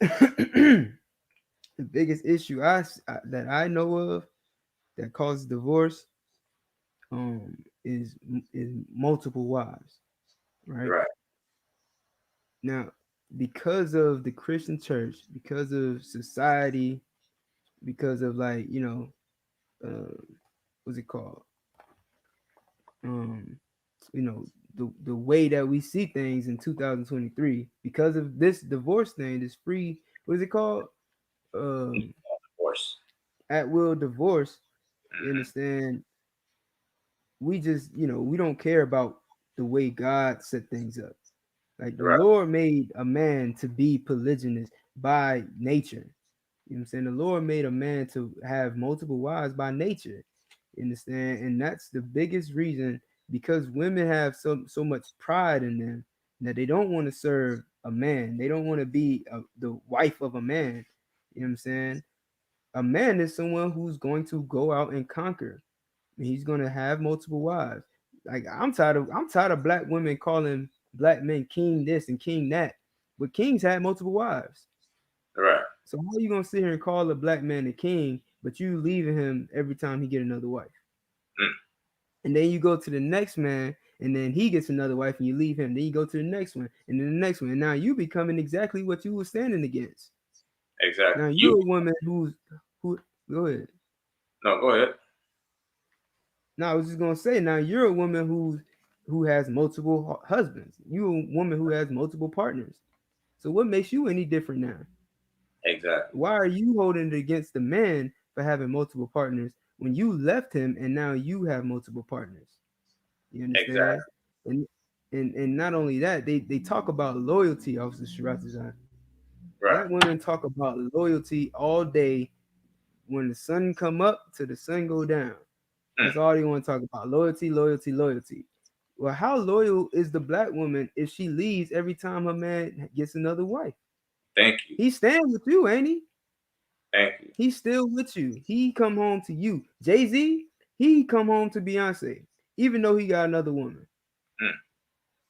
the biggest issue that I know of that causes divorce is multiple wives, right? Right. Now, because of the Christian church, because of society, because of like, you know, what's it called? You know, the way that we see things in 2023, because of this divorce thing, this free, what is it called? Divorce. At will divorce. You Mm-hmm. understand? We just, you know, we don't care about the way God set things up. Like the Right. Lord made a man to be polygynous by nature. You know what I'm saying? The Lord made a man to have multiple wives by nature. You understand? And that's the biggest reason, because women have so much pride in them that they don't want to serve a man. They don't want to be the wife of a man. You know what I'm saying? A man is someone who's going to go out and conquer. He's going to have multiple wives. Like I'm tired of black women calling black men king this and king that. But kings had multiple wives. Right. So how are you gonna sit here and call a black man a king, but you leaving him every time he get another wife? Mm. And then you go to the next man, and then he gets another wife, and you leave him. Then you go to the next one, and then the next one, and now you becoming exactly what you were standing against. Exactly. Now you're a woman who. Go ahead. No, go ahead. No, I was just gonna say. Now you're a woman who has multiple husbands. You're a woman who has multiple partners. So what makes you any different now? Exactly. Why are you holding it against the man for having multiple partners when you left him and now you have multiple partners? You understand? Exactly. And not only that, they talk about loyalty, Officer Shiratazan. Right. Black women talk about loyalty all day, when the sun come up to the sun go down. That's all they want to talk about. Loyalty, loyalty, loyalty. Well, how loyal is the black woman if she leaves every time her man gets another wife? Thank you. He's staying with you, ain't he? Thank you. He's still with you. He come home to you. Jay-Z, he come home to Beyonce, even though he got another woman. Mm. You know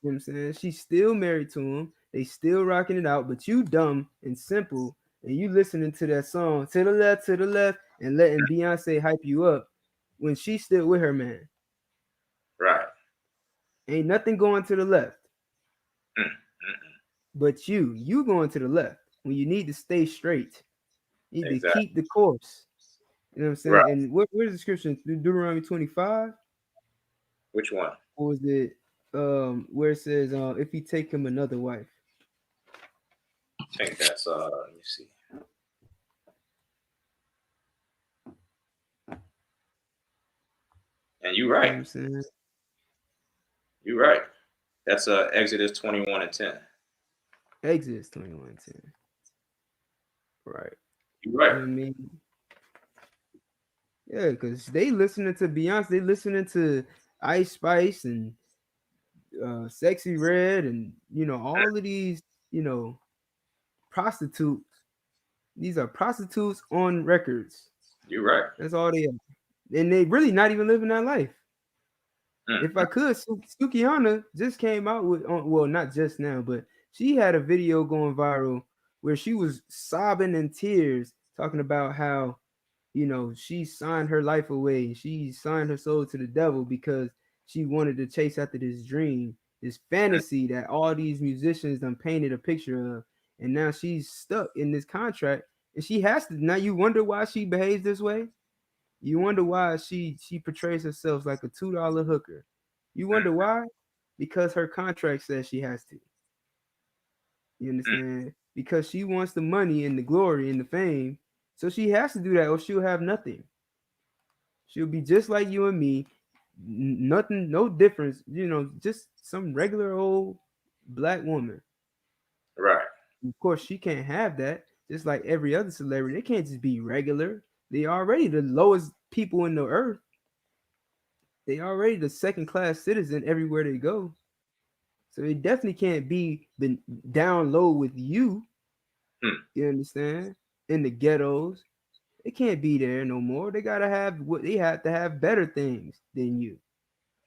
what I'm saying? She's still married to him. They still rocking it out, but you dumb and simple, and you listening to that song to the left, and letting Beyonce hype you up when she's still with her man. Right. Ain't nothing going to the left. Mm. But you going to the left when you need to stay straight. You need to keep the course. You know what I'm saying? Right. And where's the scripture? Deuteronomy 25? Which one? Or is it where it says if he take him another wife? I think that's let me see. And you're right. You know what I'm saying? You're right. That's Exodus 21:10. Exodus 21:10. Right. You're right. You know what I mean? Yeah, because they listening to Beyonce, they listening to Ice Spice and Sexy Red, and all of these, prostitutes. These are prostitutes on records. You're right. That's all they are. And they really not even living that life. If I could, SKYPE just came out with, well, not just now, but she had a video going viral where she was sobbing in tears, talking about how, she signed her life away. She signed her soul to the devil because she wanted to chase after this dream, this fantasy that all these musicians done painted a picture of. And now she's stuck in this contract, and she has to. Now you wonder why she behaves this way. You wonder why she portrays herself like a $2 hooker. You wonder why? Because her contract says she has to. You understand? Because she wants the money and the glory and the fame. So she has to do that or she'll have nothing. She'll be just like you and me. Nothing, no difference, just some regular old black woman. Right. Of course, she can't have that. Just like every other celebrity, they can't just be regular. They already the lowest people in the earth. They already the second class citizen everywhere they go. So they definitely can't be down low with you. You understand? In the ghettos, they can't be there no more. They gotta have what they have to have better things than you.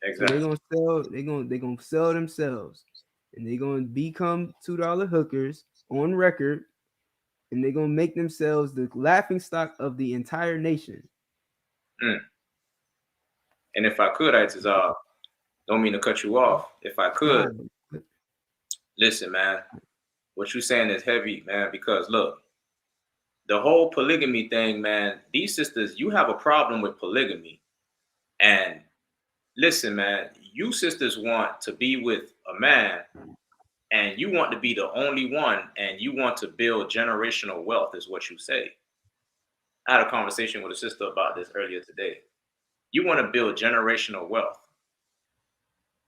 Exactly. So they're gonna sell. They're gonna sell themselves, and they're gonna become $2 hookers on record, and they're gonna make themselves the laughing stock of the entire nation. And if I could, don't mean to cut you off. If I could, listen, man, what you saying is heavy, man, because look, the whole polygamy thing, man, these sisters, you have a problem with polygamy. And listen, man, you sisters want to be with a man and you want to be the only one and you want to build generational wealth, is what you say. I had a conversation with a sister about this earlier today. You want to build generational wealth.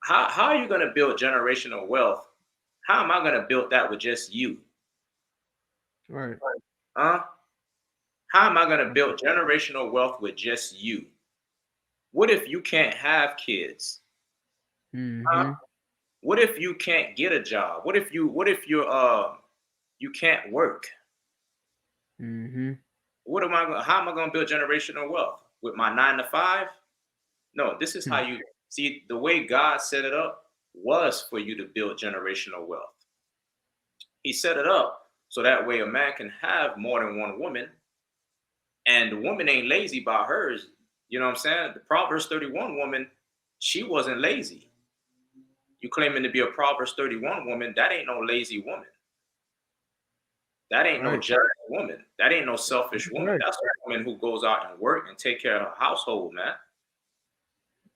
How are you going to build generational wealth? How am I going to build that with just you? Right. Huh? How am I going to build generational wealth with just you? What if you can't have kids? Huh? What if you can't get a job? What if you can't work? How am I going to build generational wealth? With my 9 to 5? No, this is how you see, the way God set it up was for you to build generational wealth. He set it up so that way a man can have more than one woman, and the woman ain't lazy by hers. You know what I'm saying? The Proverbs 31 woman, she wasn't lazy. You claiming to be a Proverbs 31 woman, that ain't no lazy woman. That ain't no jealous woman. That ain't no selfish woman. That's a woman who goes out and work and take care of her household, man.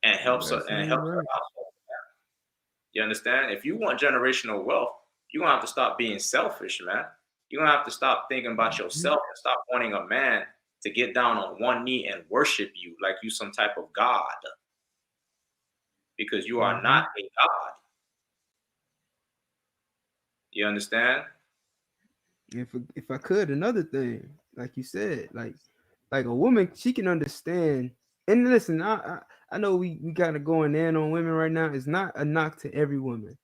And helps her her household. You understand? If you want generational wealth, you're gonna have to stop being selfish, man. You're gonna have to stop thinking about yourself and stop wanting a man to get down on one knee and worship you like you some type of God. Because you are not a God. You understand? If I could, another thing, like you said, like a woman, she can understand. And listen, I know we kind of going in on women right now. It's not a knock to every woman.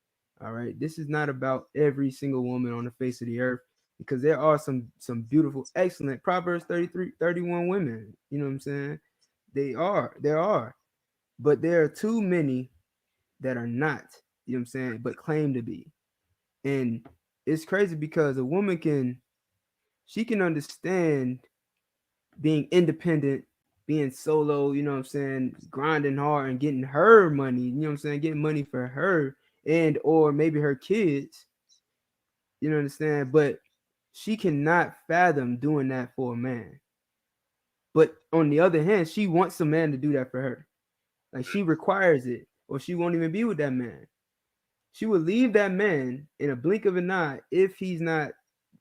All right, this is not about every single woman on the face of the earth, because there are some beautiful, excellent Proverbs 31 women. You know what I'm saying? There are, but there are too many that are not. You know what I'm saying? But claim to be. And it's crazy because a woman can understand being independent, being solo, you know what I'm saying, grinding hard and getting her money, you know what I'm saying, getting money for her and or maybe her kids, you know what I'm saying, but she cannot fathom doing that for a man. But on the other hand, she wants a man to do that for her. Like, she requires it, or she won't even be with that man. She would leave that man in a blink of an eye if he's not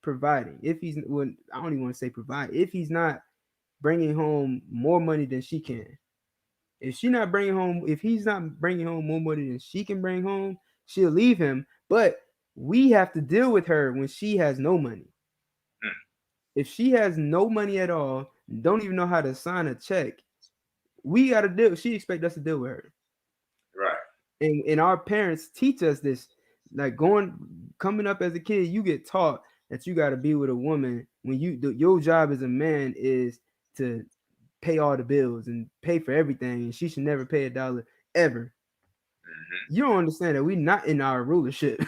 providing. If he's, well, I don't even want to say provide. If he's not bringing home more money than she can. If he's not bringing home more money than she can bring home, she'll leave him. But we have to deal with her when she has no money. Hmm. If she has no money at all, don't even know how to sign a check, we got to deal. She expect us to deal with her. Right. And our parents teach us this. Like coming up as a kid, you get taught that you got to be with a woman when your job as a man is to pay all the bills and pay for everything, and she should never pay a dollar ever. Mm-hmm. You don't understand that we not in our rulership.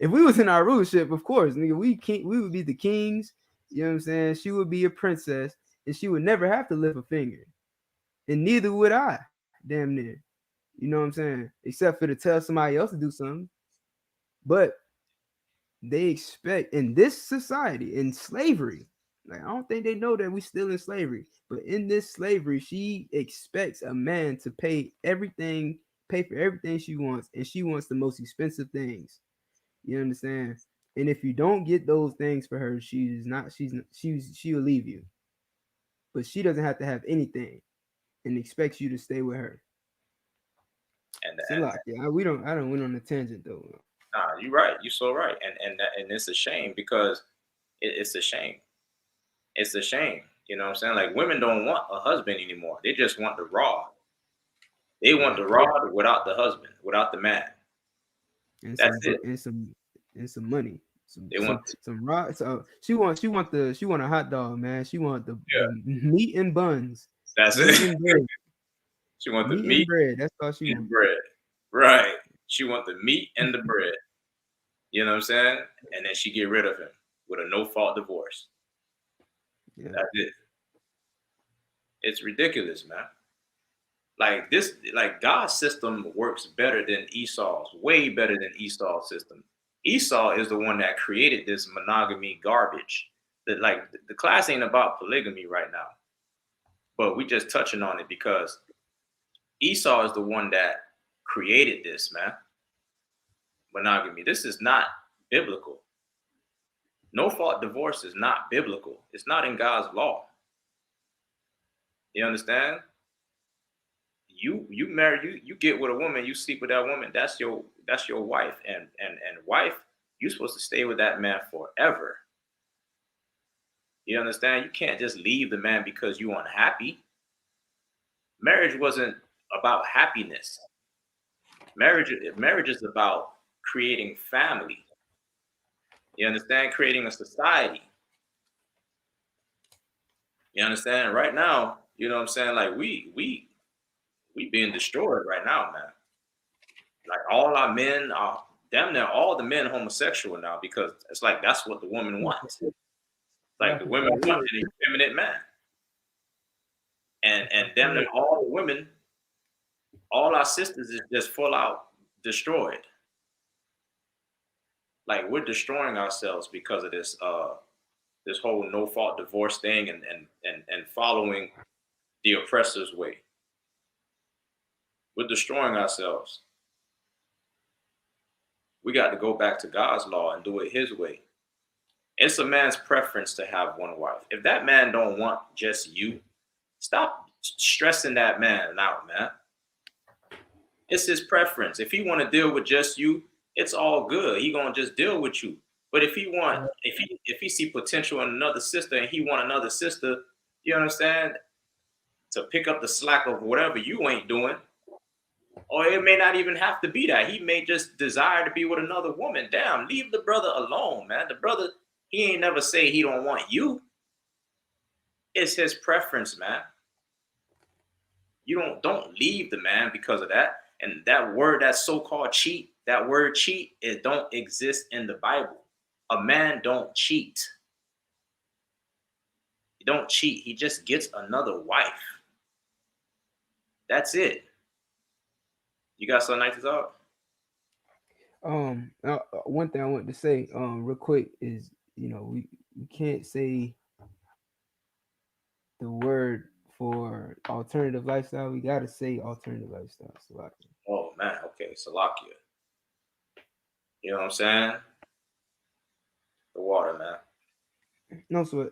If we was in our rulership, of course, nigga, we would be the kings. You know what I'm saying? She would be a princess, and she would never have to lift a finger, and neither would I. Damn near. You know what I'm saying? Except for to tell somebody else to do something. But they expect in this society, in slavery, like I don't think they know that we still in slavery. But in this slavery, she expects a man to pay for everything she wants, and she wants the most expensive things. You understand? And if you don't get those things for her, she'll leave you. But she doesn't have to have anything and expects you to stay with her. So And like, yeah, I don't went on a tangent though. nah, you're right. You're so right. And it's a shame because it's a shame. It's a shame. You know what I'm saying? Like women don't want a husband anymore. They just want the raw. They want the Right. raw without the husband, without the man. And That's some it. and some money. They want Some raw. So she want a hot dog, man. She want yeah. the meat and buns, That's meat it. and bread, She want the meat and meat bread. That's all she and want. bread. Right. She want the meat and the bread. You know what I'm saying? And then she get rid of him with a no fault divorce. Yeah. That's it. It's ridiculous, man. Like this, like God's system works better than Esau's, way better than Esau's system. Esau is the one that created this monogamy garbage. That like the class ain't about polygamy right now, but we just touching on it because Esau is the one that created this, man. Monogamy. This is not biblical. No fault divorce is not biblical. It's not in God's law. You understand? You marry you get with a woman, you sleep with that woman, that's your wife. And wife, you're supposed to stay with that man forever. You understand? You can't just leave the man because you unhappy. Marriage wasn't about happiness. Marriage is about creating family. You understand? Creating a society. You understand? Right now, you know what I'm saying? Like we being destroyed right now, man. Like all our men are damn near all the men homosexual now because it's like that's what the woman wants. Like the women want an effeminate man. And damn near all the women, all our sisters is just full out destroyed. Like we're destroying ourselves because of this whole no fault divorce thing and following the oppressor's way. We're destroying ourselves. We got to go back to God's law and do it his way. It's a man's preference to have one wife. If that man don't want just you, stop stressing that man out, man. It's his preference. If he want to deal with just you, it's all good. He gonna just deal with you. But if he see potential in another sister and he want another sister, you understand, to pick up the slack of whatever you ain't doing, or it may not even have to be that. He may just desire to be with another woman. Damn, leave the brother alone, man. The brother, he ain't never say he don't want you. It's his preference, man. You don't leave the man because of that. And that word, that so-called cheat, that word cheat, it don't exist in the Bible. A man don't cheat. He don't cheat. He just gets another wife. That's it. You got something nice to talk? One thing I want to say, real quick is, we can't say the word for alternative lifestyle. We gotta say alternative lifestyle. So Oh man, okay, Salakia. You know what I'm saying? The water, man. no, so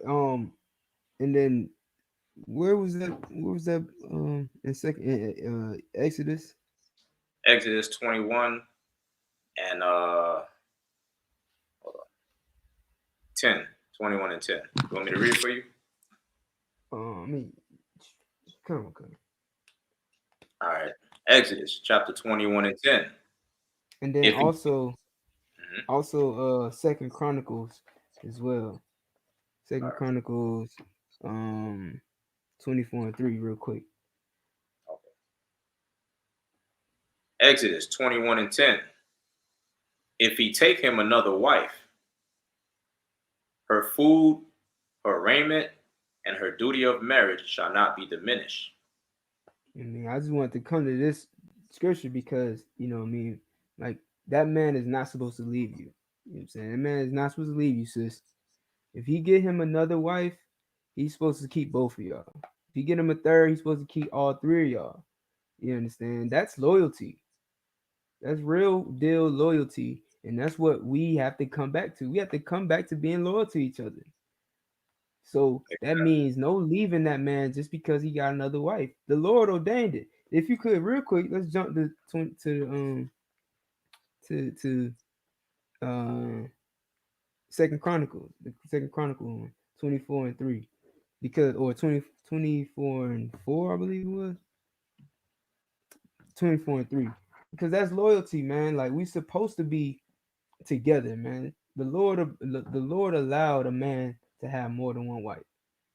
and then where was that? Where was that? In second Exodus. Exodus 21 and 10, 21 and 10. You want me to read it for you? I mean, come on. All right. Exodus chapter 21 and 10. And then If he, also 2nd Chronicles as well. 2nd Chronicles 24 and 3 real quick. Exodus 21 and 10. If he take him another wife, her food, her raiment, and her duty of marriage shall not be diminished. I mean, I just wanted to come to this scripture because, you know what I mean, like that man is not supposed to leave you. You know what I'm saying? That man is not supposed to leave you, sis. If he get him another wife, he's supposed to keep both of y'all. If he get him a third, he's supposed to keep all three of y'all. You understand? That's loyalty. That's real deal loyalty. And that's what we have to come back to. We have to come back to being loyal to each other. So that means no leaving that man just because he got another wife. The Lord ordained it. If you could, real quick, let's jump to Second Chronicles, the Second Chronicle 24 and 3, because or 24 and 4, I believe it was 24 and 3, because that's loyalty, man. Like we supposed to be together, man. The Lord allowed a man to have more than one wife.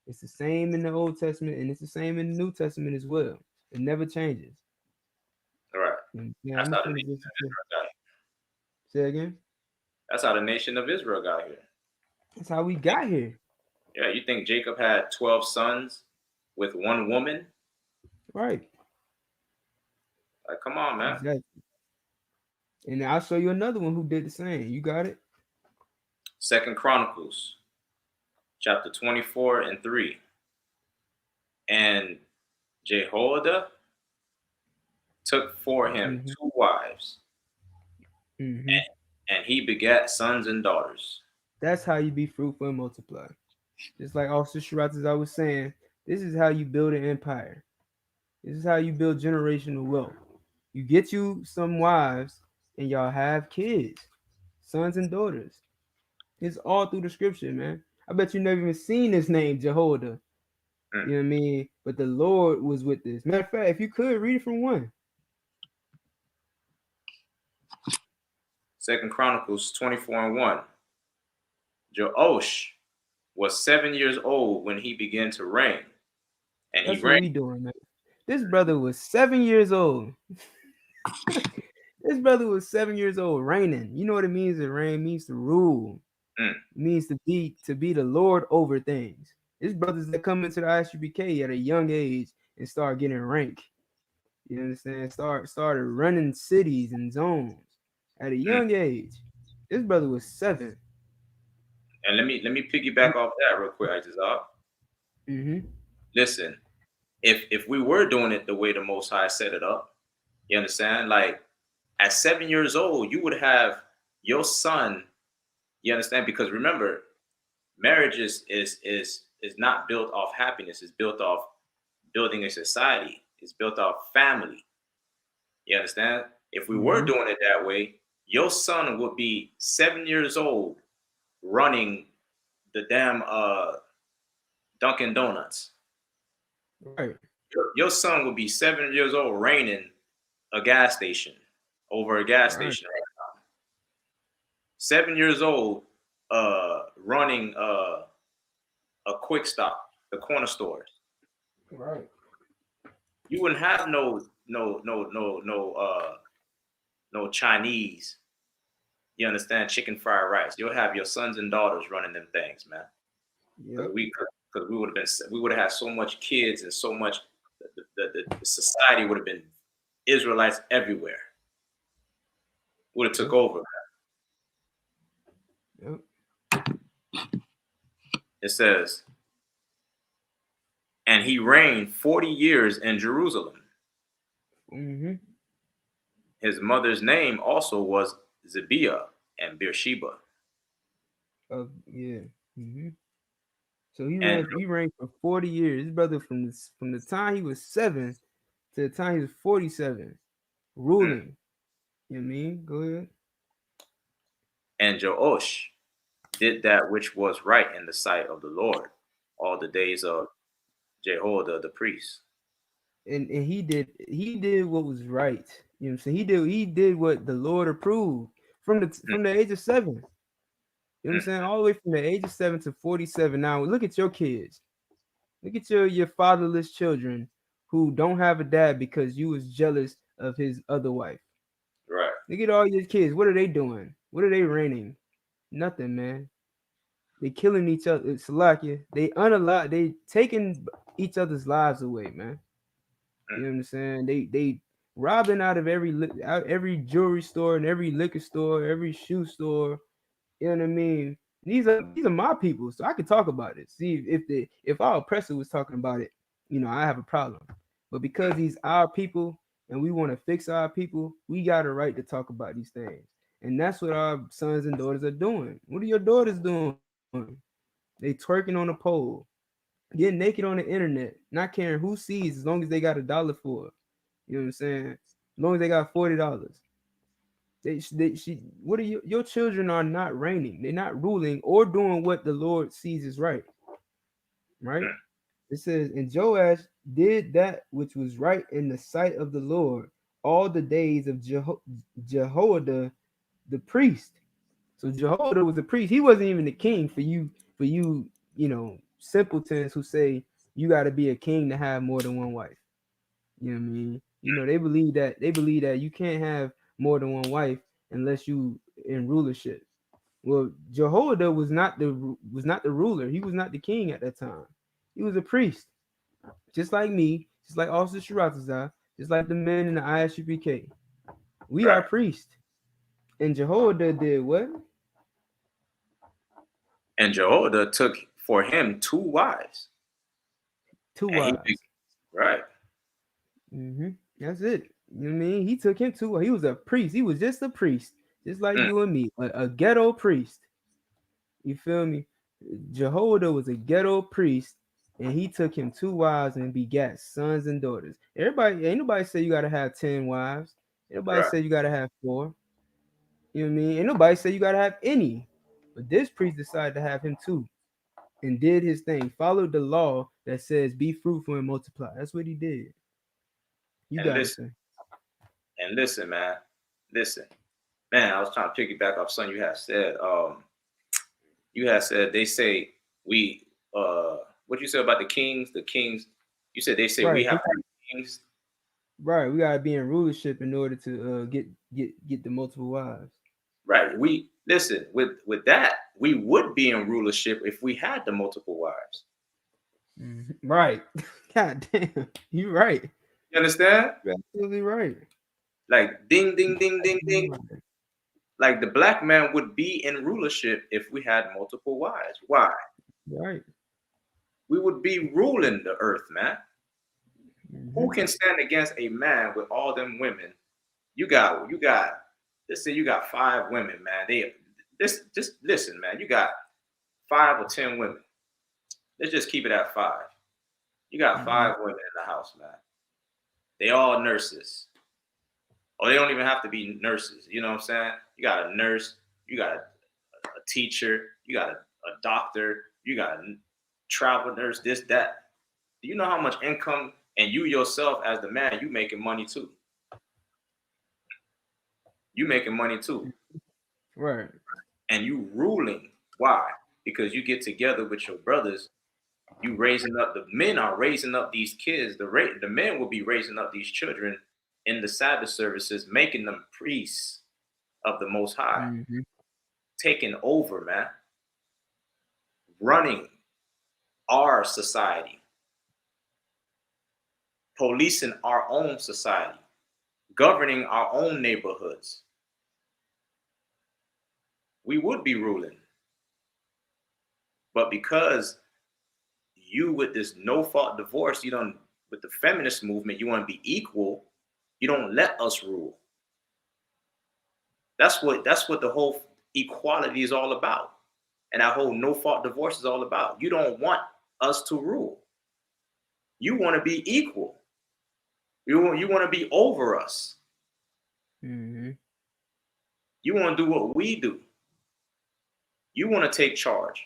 It's the same in the Old Testament, and it's the same in the New Testament as well. It never changes. All right. Yeah, That's I'm how gonna the finish nation this. of Israel got here. Say again. That's how the nation of Israel got here. That's how we got here. Yeah, you think Jacob had 12 sons with one woman? Right. Like, come on, man. Exactly. And I'll show you another one who did the same. You got it? 2nd Chronicles chapter 24 and 3. And Jehoiada took for him 2 wives, and he begat sons and daughters. That's how you be fruitful and multiply. Just like Officer Shiraz, as I was saying, this is how you build an empire. This is how you build generational wealth. You get you some wives and y'all have kids, sons and daughters. It's all through the scripture, man. I bet you never even seen this name, Jehoiada. You know what I mean? But the Lord was with this. Matter of fact, if you could read it from 1. 2nd Chronicles 24 and 1. Joash was 7 years old when he began to reign. And That's he what reigned. we doing, man. This brother was 7 years old. This brother was 7 years old reigning. You know what it means to reign? It means to rule. It means to be the Lord over things. There's brothers that come into the I.S.U.P.K at a young age and start getting rank. You understand? Started running cities and zones at a young age. This brother was 7. And let me piggyback off that real quick, Isupk. Listen, if we were doing it the way the Most High set it up, you understand? Like at 7 years old, you would have your son. You understand? Because remember, marriage is not built off happiness. It's built off building a society. It's built off family. You understand? If we were doing it that way, your son would be 7 years old running the damn Dunkin' Donuts. Right. Your son would be 7 years old reigning a gas station over a gas station right now. 7 years old running a quick stop, the corner stores. Right. You wouldn't have no Chinese. You understand? Chicken fried rice. You'll have your sons and daughters running them things, man. Because we would have had so much kids and so much. The society would have been Israelites everywhere. Would have took over. It says, and he reigned 40 years in Jerusalem. His mother's name also was Zibiah and Beersheba. So he reigned for 40 years. His brother from the time he was 7 to the time he was 47, ruling. You know what I mean? Go ahead. And Joash did that which was right in the sight of the Lord all the days of Jehoiada the priest. And he did what was right. You know what I'm saying? He did what the Lord approved from the age of 7. You know what I'm saying? All the way from the age of 7 to 47. Now look at your kids. Look at your fatherless children who don't have a dad because you was jealous of his other wife. Right. Look at all your kids. What are they doing? What are they reigning? Nothing, man. They killing each other. It's like they taking each other's lives away, man. You know what I'm saying? They robbing out of every jewelry store and every liquor store, every shoe store. You know what I mean? These are my people, so I can talk about it. See if our oppressor was talking about it, I have a problem. But because he's our people and we want to fix our people, we got a right to talk about these things. And that's what our sons and daughters are doing. What are your daughters doing? They twerking on a pole, getting naked on the internet, not caring who sees, as long as they got $1 for it. You know what I'm saying? As long as they got $40. What are your children are not reigning. They're not ruling or doing what the Lord sees is right. Right? It says, and Joash did that which was right in the sight of the Lord all the days of Jehoiada the priest. So Jehoiada was a priest. He wasn't even the king simpletons who say you got to be a king to have more than one wife. You know what I mean? They believe that you can't have more than one wife unless you in rulership. Well, Jehoiada was not the ruler. He was not the king at that time. He was a priest, just like me, just like Officer Shiratazar, just like the men in the I.S.U.P.K. We are priests. And Jehoiada did what? And Jehoiada took for him 2 wives. 2 wives. Right. That's it. You know what I mean? He took him to. He was a priest. He was just a priest, just like you and me, a ghetto priest. You feel me? Jehoiada was a ghetto priest, and he took him 2 wives and begat sons and daughters. Ain't nobody say you gotta have 10 wives. Ain't nobody say you gotta have 4. You know what I mean? Ain't nobody say you gotta have any. But this priest decided to have him 2 and did his thing, followed the law that says be fruitful and multiply. That's what he did. You got it, sir. And listen, man. Listen. Man, I was trying to piggyback off something you had said. You had said they say we what you said about the kings, you said they say we have kings. Right, we gotta be in rulership in order to get the multiple wives. Right. We listen, with that, we would be in rulership if we had the multiple wives. Right. God damn, you right. You understand? You're absolutely right. Like ding, ding, ding, ding, ding. Like the black man would be in rulership if we had multiple wives. Why? Right. We would be ruling the earth, man. Who can stand against a man with all them women? You got. Let's say you got 5 women, man. Just listen, man. You got 5 or 10 women. Let's just keep it at 5. You got 5 women in the house, man. They all nurses. Or they don't even have to be nurses. You know what I'm saying? You got a nurse. You got a teacher. You got a doctor. You got a travel nurse. This, that. Do you know how much income? And you yourself, as the man, you making money too. You making money too. Right. And you ruling. Why? Because you get together with your brothers. You raising up, the men are raising up these kids. The men will be raising up these children in the Sabbath services, making them priests of the Most High. Taking over, man. Running our society. Policing our own society. Governing our own neighborhoods. We would be ruling. But because you, with this no-fault divorce, with the feminist movement, you want to be equal, you don't let us rule. That's what the whole equality is all about. And that whole no-fault divorce is all about. You don't want us to rule. You want to be equal. You want to be over us. You want to do what we do. You want to take charge.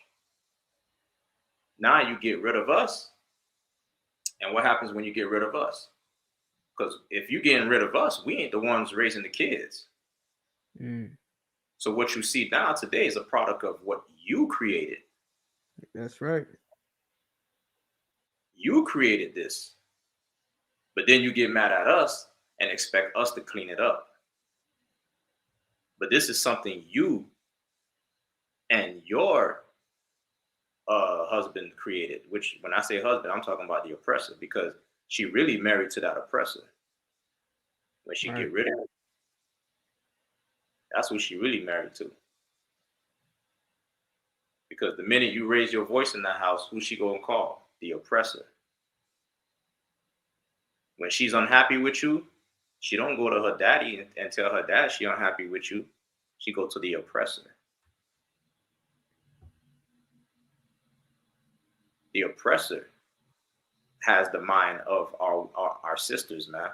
Now you get rid of us. And what happens when you get rid of us? Because if you're getting rid of us, we ain't the ones raising the kids. So what you see now today is a product of what you created. That's right. You created this. But then you get mad at us and expect us to clean it up. But this is something you and your husband created, which when I say husband, I'm talking about the oppressor, because she really married to that oppressor. When she get rid of it, that's who she really married to. Because the minute you raise your voice in that house, who she gonna call? The oppressor. When she's unhappy with you, she don't go to her daddy and tell her dad she unhappy with you. She go to the oppressor. The oppressor has the mind of our sisters, man.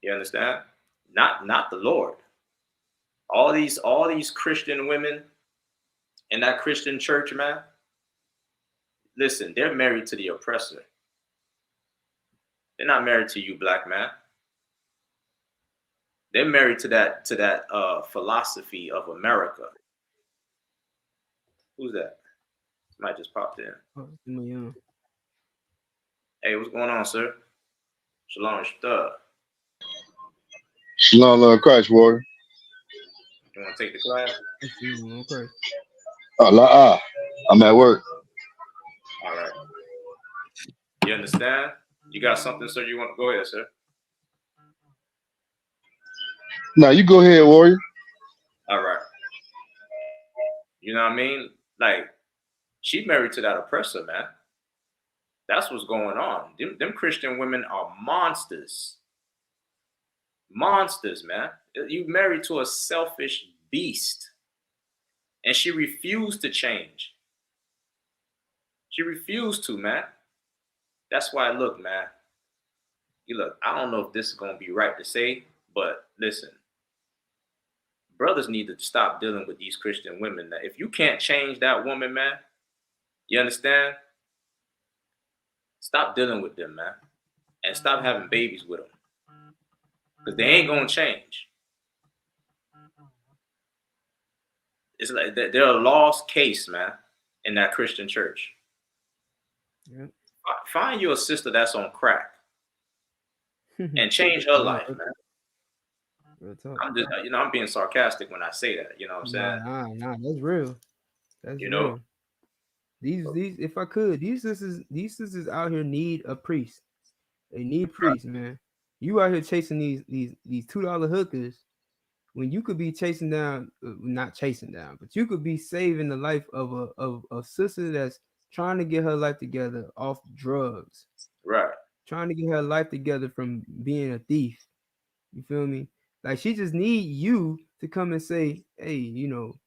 You understand? Not the Lord. All these Christian women in that Christian church, man. Listen, they're married to the oppressor. They're not married to you, black man. They're married to that philosophy of America. Who's that? Somebody just popped in. Oh, hey, what's going on, sir? Shalom, Shtub. Shalom, Christ, warrior. You want to take the class? Okay. I'm at work. All right. You understand? You got something, sir? You want to go ahead, sir? No, you go ahead, warrior. All right. You know what I mean? Like, she married to that oppressor, man. That's what's going on. Them Christian women are monsters. Monsters, man. You married to a selfish beast. And she refused to change. She refused to, man. That's why, look, man. Look, I don't know if this is going to be right to say, but listen. Brothers need to stop dealing with these Christian women. Now, if you can't change that woman, man, you understand? Stop dealing with them, man. And stop having babies with them. Because they ain't going to change. It's like they're a lost case, man, in that Christian church. Yep. Find you a sister that's on crack and change her life, man. I'm just, I'm being sarcastic when I say that. You know what I'm saying? Nah, that's real. That's real. These, if I could, these sisters out here need a priest. They need priests, man. You out here chasing these $2 hookers when you could be chasing down, not chasing down, but you could be saving the life of a sister that's trying to get her life together off drugs. Right. Trying to get her life together from being a thief. You feel me? Like, she just need you to come and say, hey,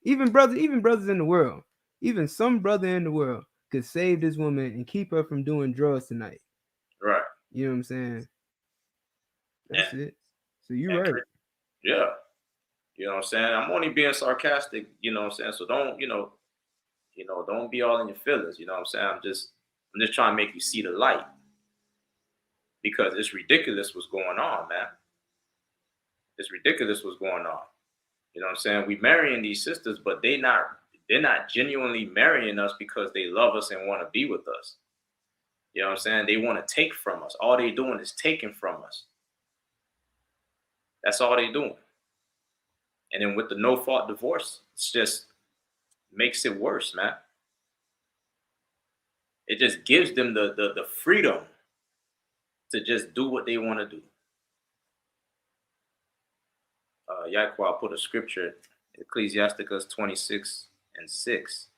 even brothers in the world, even some brother in the world could save this woman and keep her from doing drugs tonight. Right. You know what I'm saying? That's it. So you're right. Yeah. You know what I'm saying? I'm only being sarcastic, you know what I'm saying? So don't, don't be all in your feelings, you know what I'm saying? I'm just trying to make you see the light. Because it's ridiculous what's going on, man. It's ridiculous what's going on. You know what I'm saying? We marrying these sisters, but they're not genuinely marrying us because they love us and want to be with us. You know what I'm saying? They want to take from us. All they doing is taking from us. That's all they doing. And then with the no-fault divorce, it's just makes it worse, man. It just gives them the freedom to just do what they want to do. Yahweh put a scripture, Ecclesiasticus 26:6.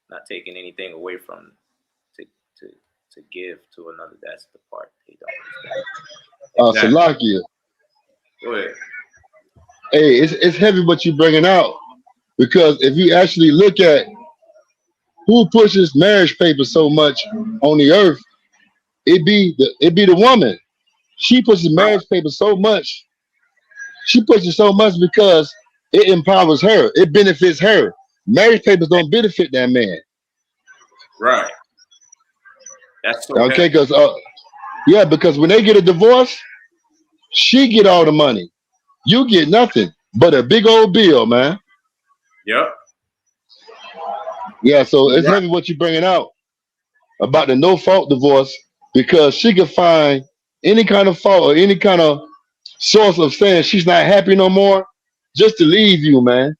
Not taking anything away from to give to another. That's the part they don't understand. Salakia. Go ahead. Hey, it's heavy what you bringing out, because if you actually look at who pushes marriage papers so much on the earth, it be the woman. She pushes marriage papers so much She pushes so much because it empowers her. It benefits her. Marriage papers don't benefit that man. Right. That's so Okay, heavy. because because when they get a divorce, she get all the money. You get nothing but a big old bill, man. Yep. Yeah, so You're it's right. heavy what you're bringing out about the no fault divorce because she could find any kind of fault or any kind of source of saying she's not happy no more just to leave you, man,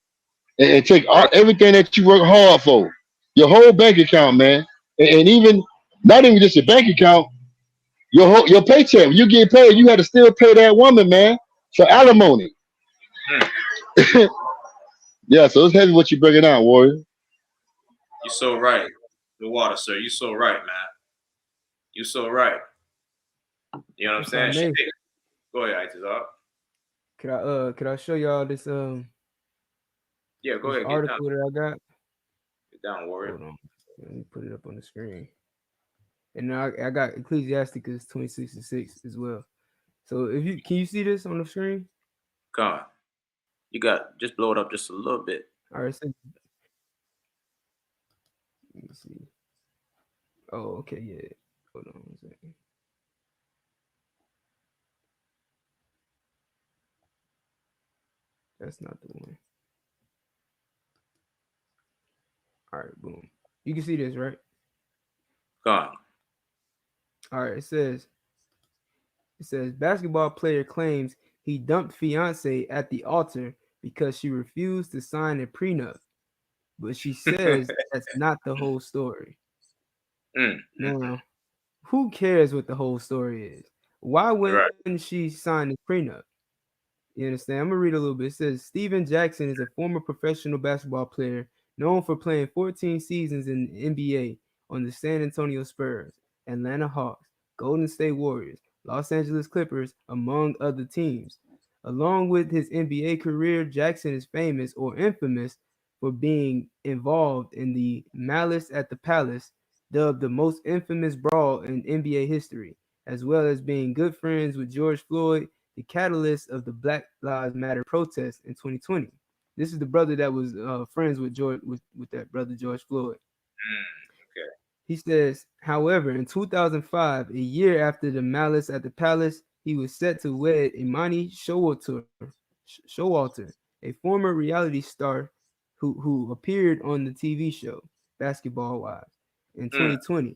and take Right. everything that you work hard for, your whole bank account, man, and even not even just your bank account, your paycheck. When you get paid, you had to still pay that woman, man, for alimony. Mm. Yeah, so it's heavy what you're bringing out, warrior. You're so right. The water, sir. You're so right, man. You're so right. You know what I'm If I saying? may, Go ahead, Itazar. could I show y'all this Yeah, go this ahead. Get down. article that I got? Get down, warrior. Hold on, let me put it up on the screen. And I got Ecclesiasticus 26:6 as well. So if you can you see this on the screen? Come on. You got just blow it up just a little bit. All right, so, let me see. Oh, okay, yeah. Hold on one second. That's not the one. All right, boom. You can see this, right? Come on. All right, it says basketball player claims he dumped fiance at the altar because she refused to sign a prenup, but she says that's not the whole story. Now, who cares what the whole story is? Why Right. wouldn't she sign the prenup? You understand? I'm gonna read a little bit. It says Steven Jackson is a former professional basketball player known for playing 14 seasons in the NBA on the San Antonio Spurs, Atlanta Hawks, Golden State Warriors, Los Angeles Clippers, among other teams. Along with his NBA career, Jackson is famous or infamous for being involved in the Malice at the Palace, dubbed the most infamous brawl in NBA history, as well as being good friends with George Floyd, the catalyst of the Black Lives Matter protest in 2020. This is the brother that was friends with with that brother George Floyd. Okay. He says, however, in 2005, a year after the Malice at the Palace, he was set to wed Imani Showalter, a former reality star who appeared on the TV show Basketball Wives in 2020.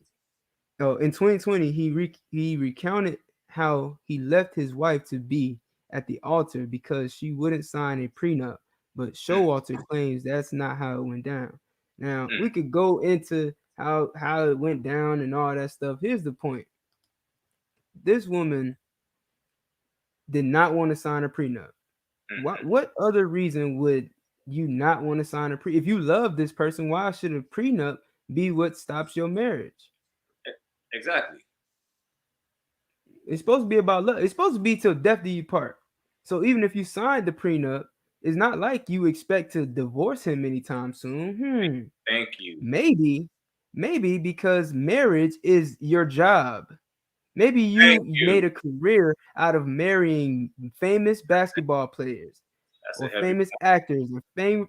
Oh, in 2020, he recounted how he left his wife to be at the altar because she wouldn't sign a prenup. But Showalter claims that's not how it went down. Now we could go into how it went down and all that stuff. Here's the point: this woman did not want to sign a prenup. What other reason would you not want to sign a pre? If you love this person, why should a prenup be what stops your marriage? Exactly. It's supposed to be about love. It's supposed to be till death do you part. So even if you signed the prenup, it's not like you expect to divorce him anytime soon. Thank you. Maybe because marriage is your job. Maybe you made a career out of marrying famous basketball players or famous actors or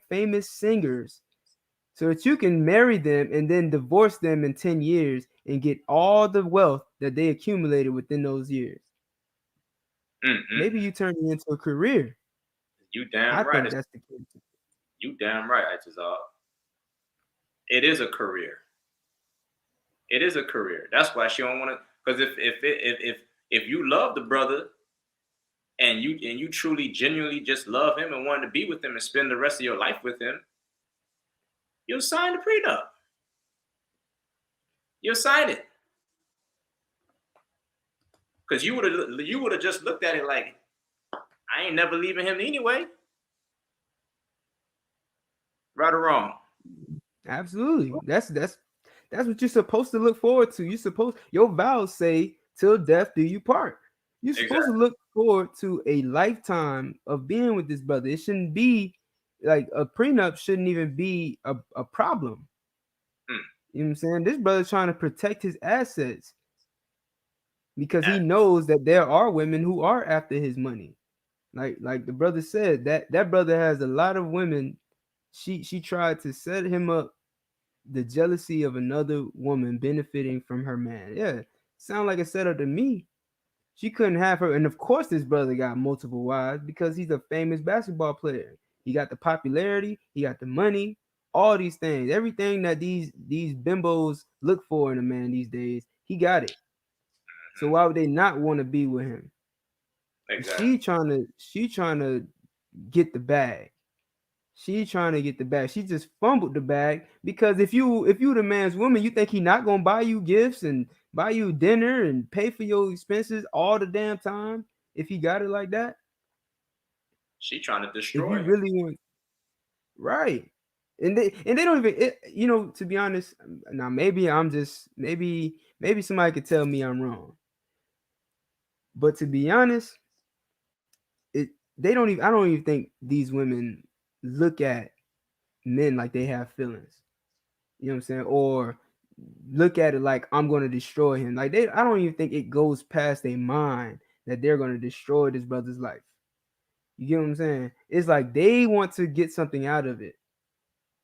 famous singers so that you can marry them and then divorce them in 10 years and get all the wealth that they accumulated within those years. Maybe you turn it into a career. You damn I right. think that's the case. You damn right, Itazal. It is a career. It is a career. That's why she don't want to. Because if you love the brother and you truly genuinely just love him and want to be with him and spend the rest of your life with him, you'll sign the prenup. You'll sign it. Because you would have just looked at it like, I ain't never leaving him anyway. Right or wrong? Absolutely. That's what you're supposed to look forward to. Your vows say till death do you part. You're supposed to look forward to a lifetime of being with this brother. It shouldn't be like a prenup shouldn't even be a problem. You know what I'm saying? This brother's trying to protect his assets because he knows that there are women who are after his money. Like the brother said, that brother has a lot of women. She tried to set him up, the jealousy of another woman benefiting from her man. Yeah, sound like a setup to me. She couldn't have her, and of course this brother got multiple wives because he's a famous basketball player. He got the popularity, he got the money, all these things, everything that these bimbos look for in a man these days. He got it. So why would they not want to be with him? Exactly. She trying to get the bag. She trying to get the bag. She just fumbled the bag because if you the man's woman, you think he not gonna buy you gifts and buy you dinner and pay for your expenses all the damn time if he got it like that? She trying to If destroy you you. really want, right? And they don't even to be honest. Now maybe I'm just maybe somebody could tell me I'm wrong, but to be honest, it they don't even I don't even think these women look at men like they have feelings. You know what I'm saying? Or look at it like I'm gonna destroy him. Like I don't even think it goes past their mind that they're gonna destroy this brother's life. You get what I'm saying? It's like they want to get something out of it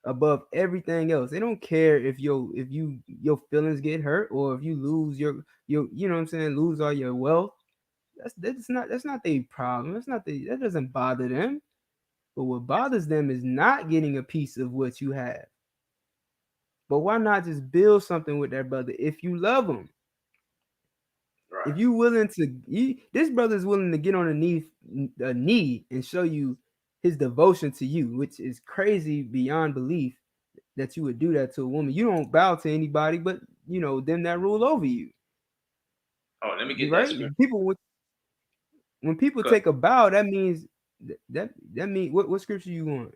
above everything else. They don't care if your feelings get hurt or if you lose your you know what I'm saying, lose all your wealth. That's not their problem. That doesn't bother them. But what bothers them is not getting a piece of what you have. But why not just build something with that brother if you love him? If Right. you willing to, this brother is willing to get on a knee and show you his devotion to you, which is crazy beyond belief that you would do that to a woman. You don't bow to anybody, but them that rule over you, Oh, let me get that right? scripture. When people Because take a bow, that means that means what scripture you want?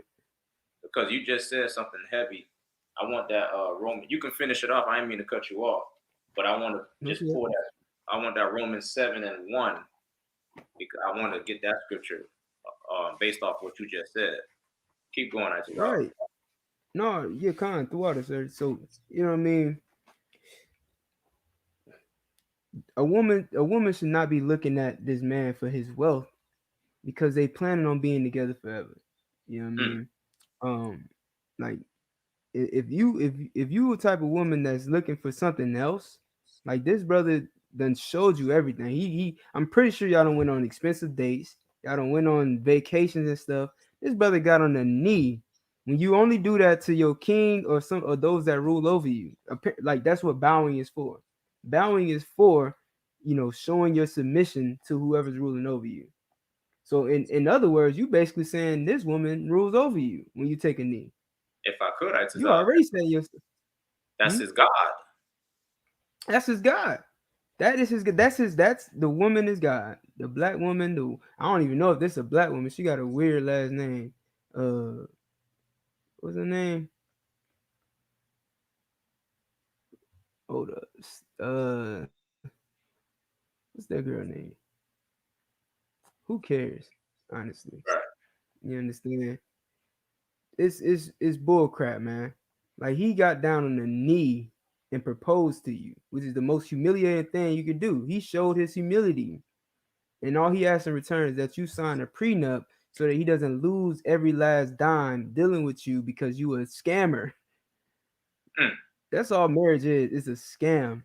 because you just said something heavy. I want that Roman. You can finish it off. I didn't mean to cut you off, but I want to just Okay. pull that. I want that Romans 7:1 because I want to get that scripture based off what you just said. Keep going, I just Right. No, you're kind throughout it, sir. So you know what I mean. A woman should not be looking at this man for his wealth because they planning on being together forever. You know what I Mm, mean? Like if you a type of woman that's looking for something else, like this brother done showed you everything. He I'm pretty sure y'all don't went on expensive dates. Y'all don't went on vacations and stuff. This brother got on the knee. When you only do that to your king or those that rule over you, like that's what bowing is for. Bowing is for, showing your submission to whoever's ruling over you. So in other words, you basically saying this woman rules over you when you take a knee. if I could, I just You already saying your that's hmm? his God. That's his God. That is his. That's the woman is God. The black woman. I don't even know if this is a black woman. She got a weird last name. What's her name? Hold up. What's that girl name? Who cares? Honestly, Right. you understand? It's bull crap, man. Like he got down on the knee and proposed to you, which is the most humiliating thing you can do. He showed his humility. And all he asks in return is that you sign a prenup so that he doesn't lose every last dime dealing with you because you a scammer. Mm, That's all marriage is. It's a scam.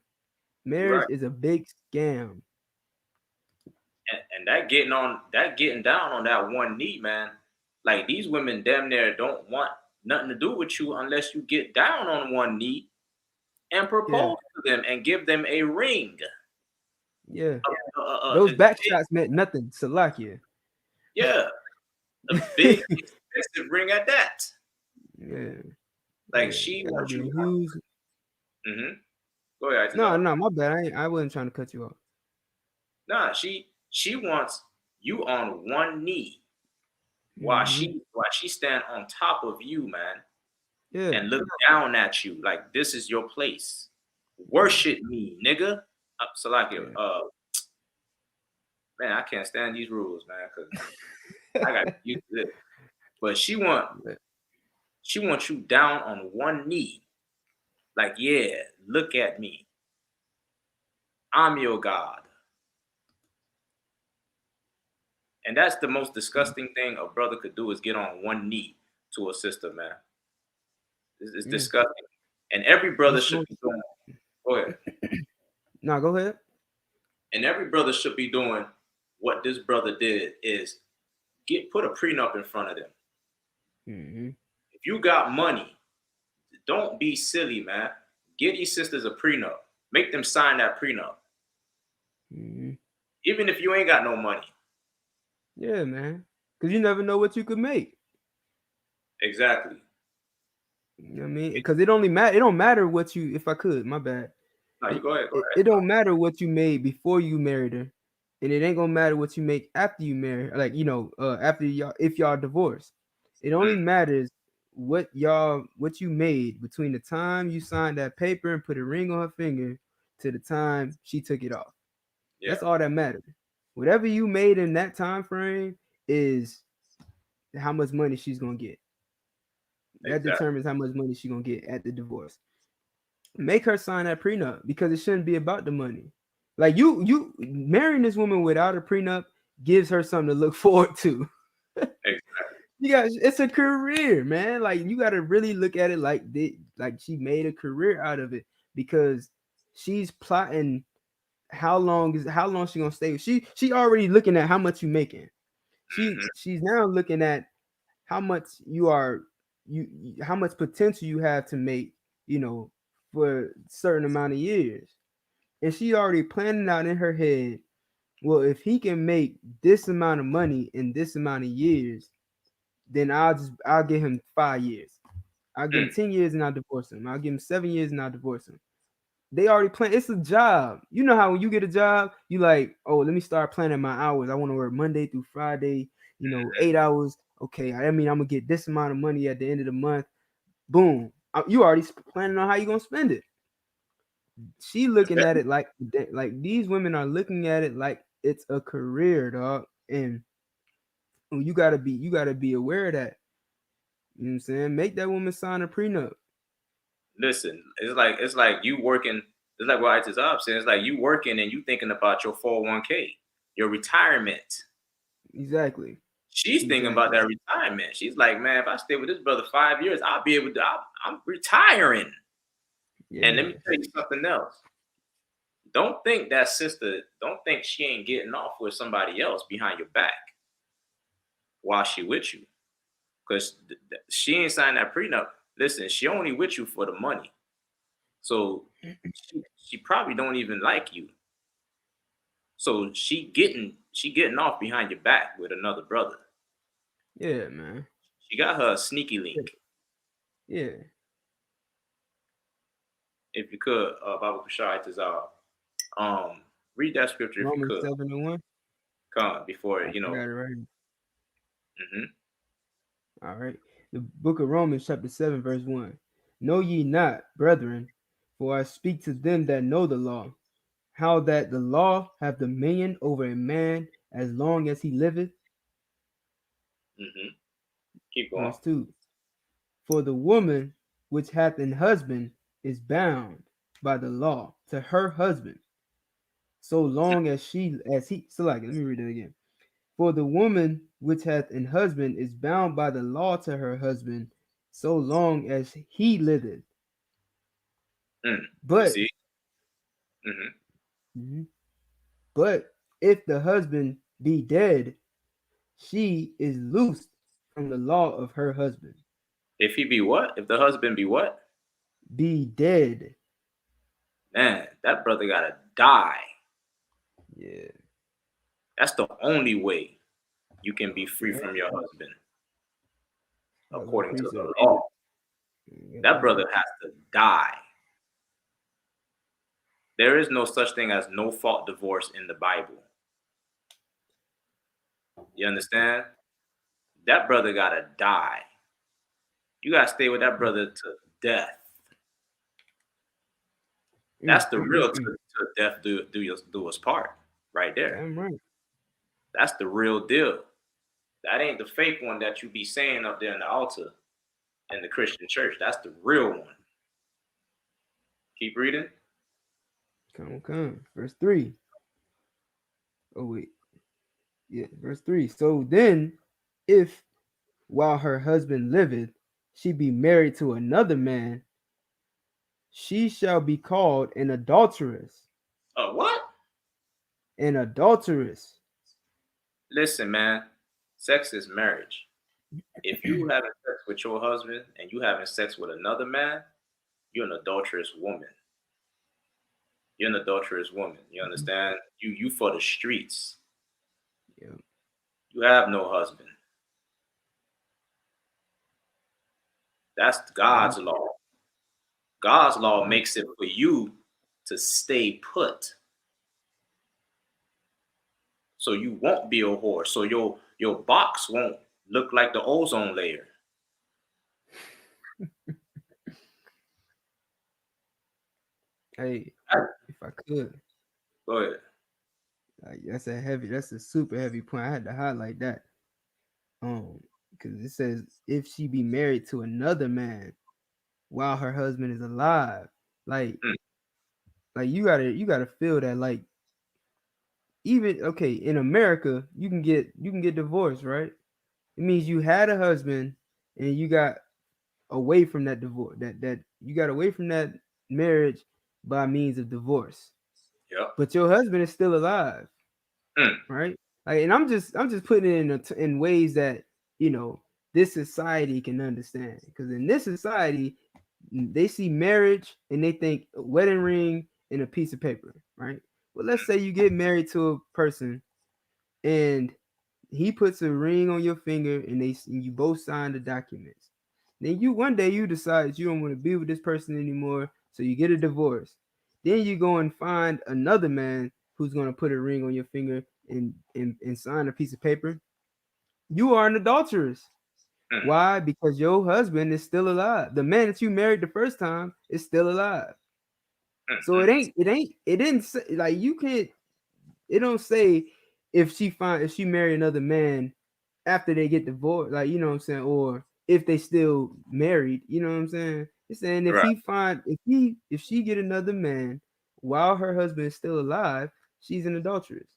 you're Marriage right. is a big scam. And that getting down on that one knee, man. Like these women damn near don't want nothing to do with you unless you get down on one knee and Yeah, propose to them and give them a ring. yeah. A Those back big, shots meant nothing. Salakia. yeah, a big expensive ring at that. Yeah, Like yeah. she Gotta wants be a you. huge. Mm-hmm. Go ahead, No, Itazar. no, my bad. I wasn't trying to cut you off. Nah, she wants you on one knee while Hmm. she stand on top of you, man, Yeah, and look down at you like this is your place. yeah, Worship me, nigga. Salakia, yeah. man, I can't stand these rules, man, because I got used to this. But she wants you down on one knee, like, yeah, look at me. I'm your God. And that's the most disgusting thing a brother could do is get on one knee to a sister, man. It's Yeah. disgusting. And every brother should be doing. Go ahead. No, go ahead. And every brother should be doing what this brother did is put a prenup in front of them. Mm-hmm. If you got money, don't be silly, man. Get these sisters a prenup. Make them sign that prenup. Mm-hmm. Even if you ain't got no money. Yeah, man. Because you never know what you could make. Exactly. You know what I mean? Because it only matter. It don't matter what you. If I could, my bad. No, you go ahead. It don't matter what you made before you married her, and it ain't gonna matter what you make after you marry her. Like, after y'all, if y'all divorced, it only matters what you made between the time you signed that paper and put a ring on her finger to the time she took it off. Yeah. That's all that matters. Whatever you made in that time frame is how much money she's gonna get. That determines how much money she's gonna get at the divorce. Make her sign that prenup because it shouldn't be about the money. Like, you marrying this woman without a prenup gives her something to look forward to. Exactly. It's a career, man. Like, you got to really look at it like she made a career out of it because she's plotting how long she gonna stay. She already looking at how much you making. She's now looking at how much how much potential you have to make, for a certain amount of years. And she already planning out in her head, well, if he can make this amount of money in this amount of years, then I'll give him 5 years. I'll give him 10 years and I'll divorce him. I'll give him 7 years and I'll divorce him. They already plan. It's a job. You know how when you get a job, you like, oh, let me start planning my hours. I want to work Monday through Friday, 8 hours. Okay, I mean, I'm gonna get this amount of money at the end of the month. Boom. You already planning on how you gonna spend it. She looking at it like these women are looking at it like it's a career, dog. And you gotta be aware of that. You know what I'm saying? Make that woman sign a prenup. Listen, it's like you working. It's like what I.S.U.P. saying. It's like you working and you thinking about your 401k, your retirement. Exactly. She's thinking about that retirement. She's like, man, if I stay with this brother 5 years, I'll be able to. I'm retiring. Yeah. And let me tell you something else. Don't think that sister. Don't think she ain't getting off with somebody else behind your back while she with you, because she ain't signed that prenup. Listen, she only with you for the money. So she probably don't even like you. So she getting off behind your back with another brother. Yeah, man. She got her a sneaky link. Yeah. If you could, Baba Kushai read that scripture if Romans you could. 7:1. Come before I got it right. All right. The book of Romans, chapter 7, verse 1. Know ye not, brethren, for I speak to them that know the law, how that the law have dominion over a man as long as he liveth. Keep going. Verse 2. For the woman which hath an husband is bound by the law to her husband, so long as he. So, let me read it again. For the woman which hath an husband is bound by the law to her husband, so long as he liveth. But, but if the husband be dead, she is loosed from the law of her husband. If he be what? If the husband be what? Be dead. Man, that brother gotta die. Yeah. That's the only way you can be free from your husband, according to the law. That brother has to die. There is no such thing as no fault divorce in the Bible. You understand? That brother gotta die. You gotta stay with that brother to death. That's the real to death do us part right there. Damn right. That's the real deal. That ain't the fake one that you be saying up there in the altar in the Christian church. That's the real one. Keep reading. Come. Verse 3. Oh, wait. Yeah, verse 3. So then, if while her husband liveth, she be married to another man, she shall be called an adulteress. What? An adulteress. Listen, man. Sex is marriage. If you having sex with your husband and you having sex with another man, you're an adulterous woman. You're an adulterous woman. You understand? You for the streets. Yeah. You have no husband. That's God's law. God's law makes it for you to stay put. So you won't be a whore. So your box won't look like the ozone layer. Hey, if I could, Go ahead. like that's a super heavy point. I had to highlight that. Because it says if she be married to another man while her husband is alive, like Mm. like you gotta feel that, like, even okay, in America you can get divorced, right? It means you had a husband and you got away from that divorce, that you got away from that marriage by means of divorce, Yep. but your husband is still alive, Mm. right? Like, and I'm just putting it in ways that, you know, this society can understand, because in this society they see marriage and they think a wedding ring and a piece of paper, right? Well, let's say you get married to a person and he puts a ring on your finger and you both sign the documents. Then you one day you decide you don't want to be with this person anymore, so you get a divorce. Then you go and find another man who's going to put a ring on your finger and sign a piece of paper. You are an adulteress. Mm. Why? Because your husband is still alive. The man that you married the first time is still alive. So Mm. it didn't say, like, you can't, it don't say if she marry another man after they get divorced, like, you know what I'm saying, or if they still married, you know what I'm saying? It's saying if Right. if she get another man while her husband is still alive, she's an adulteress.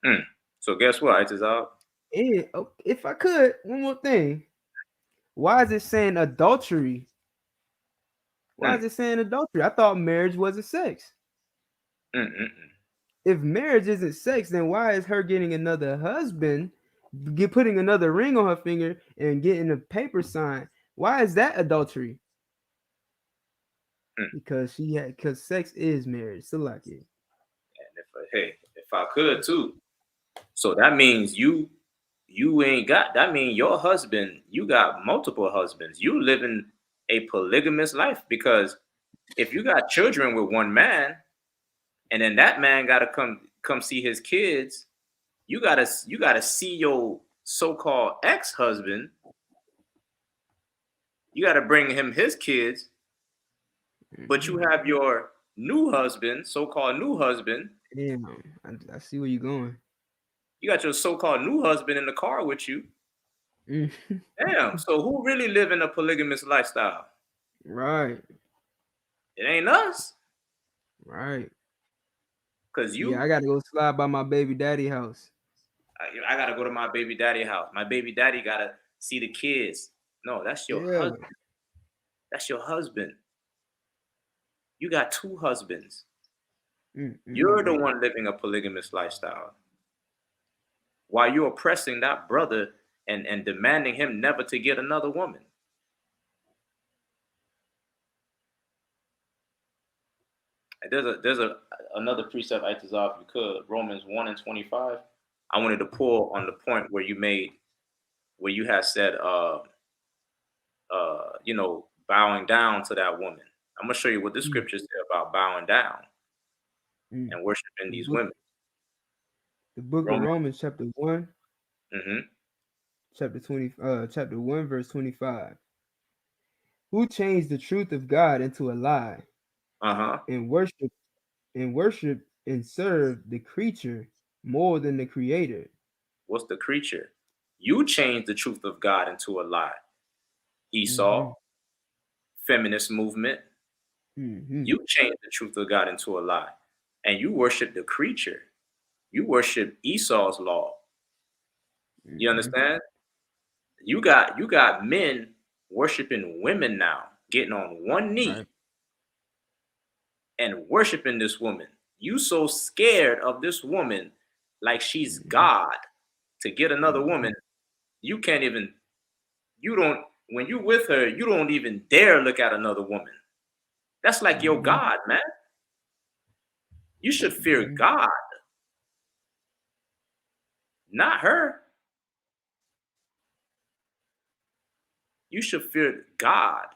Mm. So guess what? It is out. And if I could, one more thing. Why is it saying adultery? Why Mm. is it saying adultery? I thought marriage wasn't sex. Mm. Mm. If marriage isn't sex, then why is her getting another husband, putting another ring on her finger and getting a paper signed? Why is that adultery? Mm. Because sex is marriage. So like it. And if I could too. So that means you ain't got, that mean your husband, you got multiple husbands. You living a polygamous life, because if you got children with one man and then that man gotta come see his kids, you gotta see your so-called ex-husband. You gotta bring him his kids, but you have your new husband, so-called new husband. Damn, I see where you're going. You got your so-called new husband in the car with you. Mm. Damn. So who really living a polygamous lifestyle? Right, It ain't us. right. Cause Yeah, I you, gotta go slide by my baby daddy house. I gotta go to my baby daddy house. My baby daddy gotta see the kids. No, that's your Yeah. husband. That's your husband. You got two husbands. Mm, mm, You're the mm. one living a polygamous lifestyle. While you're oppressing that brother and demanding him never to get another woman. And there's another precept I dissolve if you could, Romans 1 and 25. I wanted to pull on the point where you had said bowing down to that woman. I'm gonna show you what the Mm, scriptures say about bowing down mm. and worshiping The these book, women. the book of Romans. Romans, chapter 1, Mm-hmm. chapter 1, verse 25. Who changed the truth of God into a lie Uh-huh. and worship and serve the creature more than the creator? What's the creature? You changed the truth of God into a lie. Mm-hmm. Esau, feminist movement. Mm-hmm. You changed the truth of God into a lie. And you worship the creature. You worship Esau's law. You understand? You got men worshiping women now, getting on one knee Right. and worshiping this woman. You so scared of this woman like she's Mm-hmm. God to get another Mm-hmm. woman. You can't even, you don't, when you with her, you don't even dare look at another woman. That's like your Mm-hmm. God, man. You should fear Mm-hmm. God, not her. You should fear God,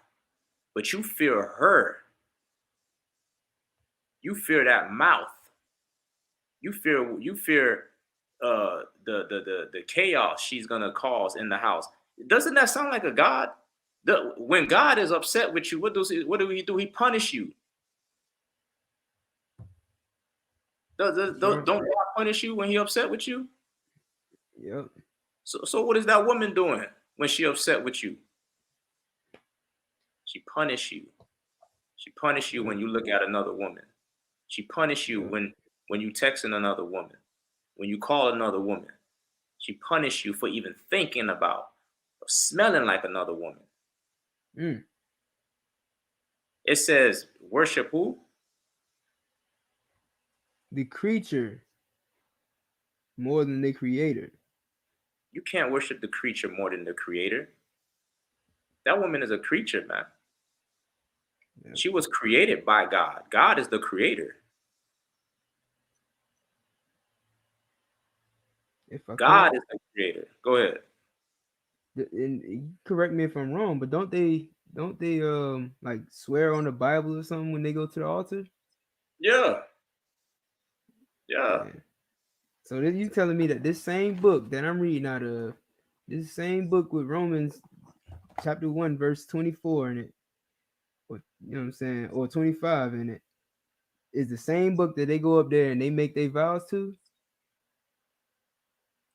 but you fear her. You fear that mouth. You fear the chaos she's gonna cause in the house. Doesn't that sound like a God? When God is upset with you, what do he do? He punish you. Don't Sure. God punish you when he upset with you? Yep. So what is that woman doing when she upset with you? She punish you. She punish you Yep. when you look at another woman. She punish you Yep. when you texting another woman, when you call another woman. She punish you for even thinking about or smelling like another woman. Mm. It says worship who? The creature more than the creator. You can't worship the creature more than the creator. That woman is a creature, man. Yep. She was created by God. God is the creator. If I could, God is the creator. Go ahead. and correct me if I'm wrong, but don't they like swear on the Bible or something when they go to the altar? Yeah. Yeah. Yeah. So then you telling me that this same book that I'm reading out of, this same book with Romans chapter 1 verse 24 in it, or you know what I'm saying, or 25 in it, is the same book that they go up there and they make their vows to?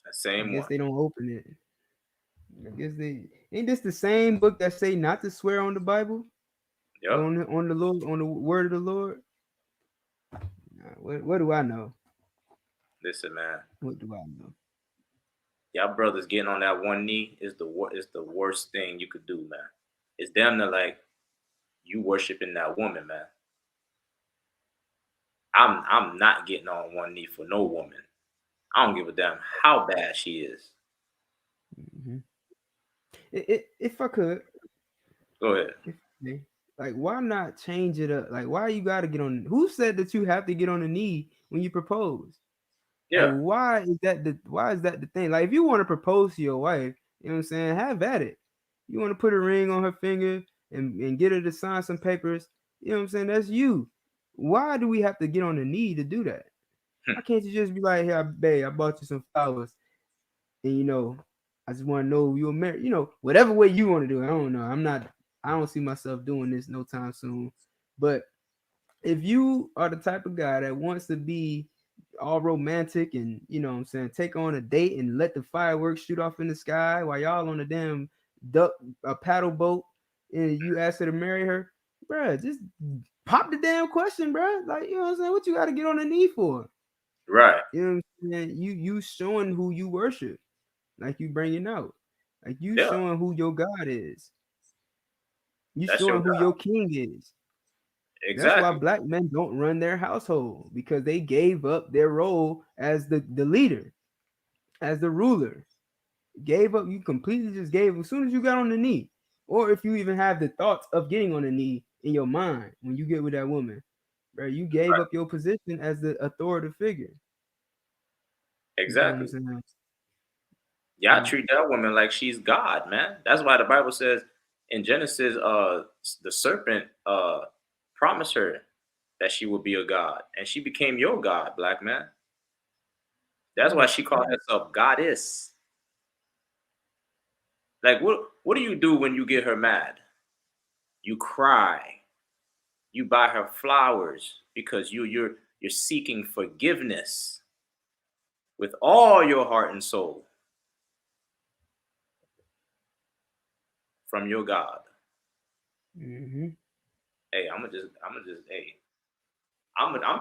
The I same guess one. they don't open it. I guess they ain't this the same book that say not to swear on the Bible, Yep. on the Lord, on the word of the Lord. Nah, what do I know? Listen, man. What do I know? Y'all brothers getting on that one knee is the worst thing you could do, man. It's damn near like you worshiping that woman, man. I'm not getting on one knee for no woman. I don't give a damn how bad she is. Mm-hmm. If I could, Go ahead. if like, why not change it up? Like, why you got to get on? Who said that you have to get on the knee when you propose? Like, Yeah. why is that the thing? Like, if you want to propose to your wife, you know what I'm saying, have at it. You want to put a ring on her finger and get her to sign some papers, you know what I'm saying? That's you. Why do we have to get on the knee to do that? Why can't you just be like, "Hey, babe, I bought you some flowers, and I just want to know you're married." Whatever way you want to do it. I don't know. I don't see myself doing this no time soon. But if you are the type of guy that wants to be all romantic and what I'm saying, take on a date and let the fireworks shoot off in the sky while y'all on a damn duck a paddle boat, and you ask her to marry her, bruh, just pop the damn question, bruh. Like, you know what I'm saying? What you got to get on the knee for? Right. You know what I'm saying? You showing who you worship, like you bringing out, like you Yeah. showing who your God is. You That's your showing who God. your king is. That's why Exactly. black men don't run their household, because they gave up their role as the leader, as the ruler. Gave up. You completely just gave as soon as you got on the knee, or if you even have the thoughts of getting on the knee in your mind when you get with that woman, bro. You gave Right. up your position as the authoritative figure. You feel what I'm Exactly. saying? Y'all So, treat that woman like she's God, man. That's why the Bible says in Genesis, the serpent promised her that she would be a god, and she became your God, black man. That's why mm, she called herself goddess. Like, what do you do when you get her mad? You cry. You buy her flowers because you're seeking forgiveness with all your heart and soul from your God. mm-hmm. Hey, hey, I'm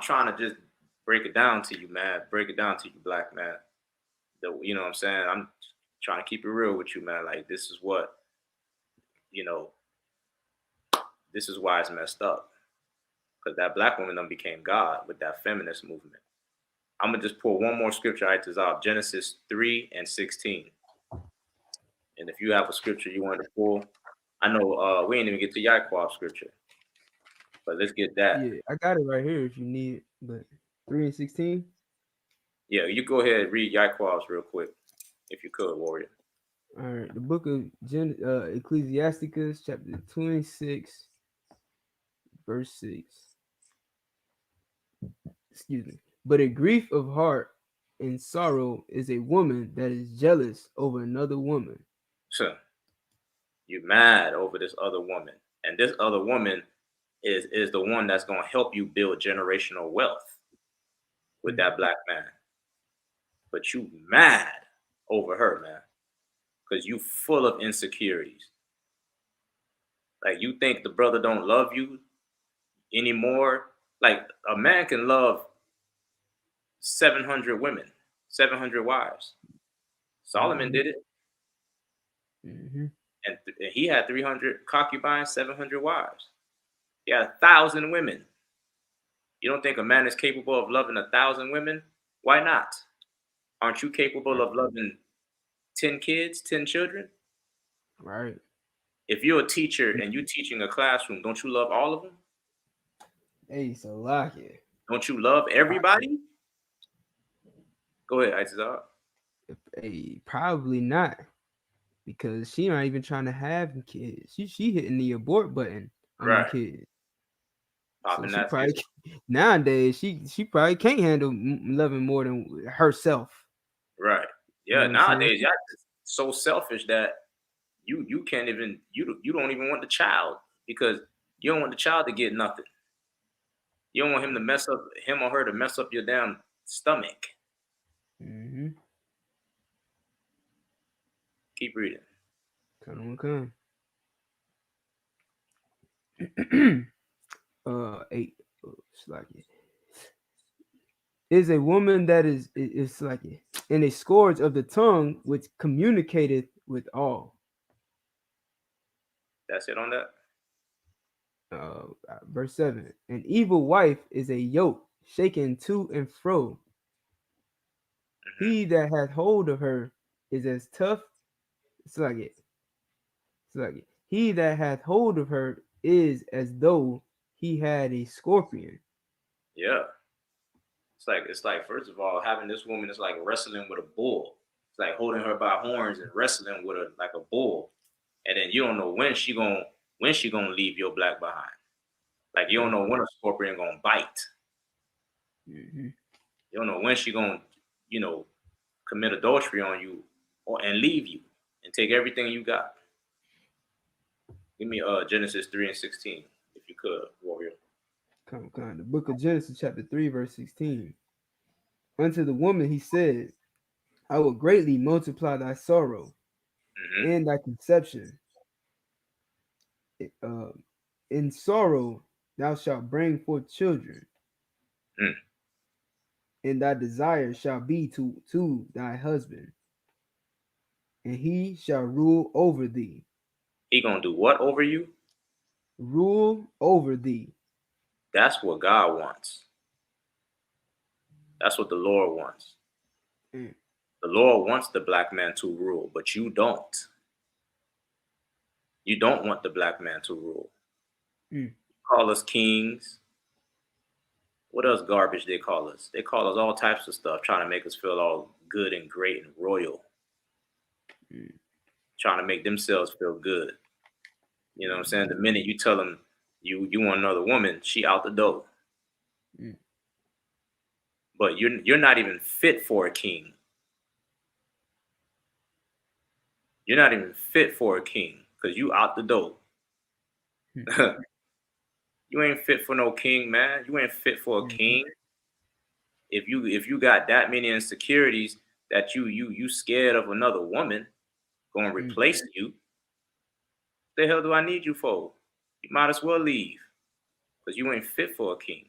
trying to just break it down to you, man. Break it down to you, black man. You know what I'm saying? Trying to keep it real with you, man. Like this is what, you know, this is why it's messed up. Because that black woman done became God with that feminist movement. I'm gonna just pull one more scripture I out, Genesis 3:16. And if you have a scripture you wanted to pull, I know we ain't even get to Yaakov scripture, but let's get that. Yeah, I got it right here if you need it. But 3:16. Yeah, you go ahead and read Yaakov's real quick, if you could, warrior. All right, the book of Ecclesiasticus, chapter 26, verse 6. Excuse me. But a grief of heart and sorrow is a woman that is jealous over another woman. So, you mad over this other woman, and this other woman is the one that's gonna help you build generational wealth with that black man. But you mad over her, man, because you full of insecurities. Like you think the brother don't love you anymore. Like a man can love 700 women, 700 wives. Solomon did it, Mm-hmm. and he had 300 concubines, 700 wives. He had 1,000 women. You don't think a man is capable of loving 1,000 women? Why not? Aren't you capable of loving 10 kids, 10 children? Right. If you're a teacher and you're teaching a classroom, don't you love all of them? Hey, so like it. Don't you love everybody? Go ahead, Isaac. Hey, probably not. Because she not even trying to have kids. She hitting the abort button on them Right. kids. Popping So she that probably fist. nowadays she probably can't handle loving more than herself. Right. You Yeah. know what I'm saying? Nowadays, y'all so selfish that you can't even you don't even want the child because you don't want the child to get nothing. You don't want him to mess up him or her to mess up your damn stomach. Mm-hmm. Keep reading. Come. 8. It's like it. Is a woman that is like it, and a scourge of the tongue which communicateth with all. That's it on that. Verse 7. An evil wife is a yoke shaken to and fro. Mm-hmm. He that hath hold of her is as tough. It's like it. He that hath hold of her is as though he had a scorpion. Yeah. It's like first of all, having this woman is like wrestling with a bull. It's like holding her by horns and wrestling with her like a bull. And then you don't know when she gonna leave your black behind. Like you don't know when a scorpion gonna bite. Mm-hmm. You don't know when she gonna, commit adultery on you and leave you and take everything you got. Give me Genesis 3:16, if you could, warrior. Come. The book of Genesis, chapter 3, verse 16. Unto the woman he said, I will greatly multiply thy sorrow Mm-hmm. and thy conception. In sorrow thou shalt bring forth children, Mm. and thy desire shall be to thy husband, and he shall rule over thee. He gonna do what over you? Rule over thee. That's what God wants. That's what the Lord wants. Mm. The Lord wants the black man to rule, but you don't. You don't want the black man to rule. Mm. Call us kings. What else garbage they call us? They call us all types of stuff, trying to make us feel all good and great and royal. Mm. Trying to make themselves feel good. You know what I'm saying? The minute you tell them you want another woman, she out the door. Mm. But you're not even fit for a king. You're not even fit for a king because you out the door. You ain't fit for no king, man. You ain't fit for a king. If you got that many insecurities that you scared of another woman gonna replace you, the hell do I need you for? You might as well leave because you ain't fit for a king.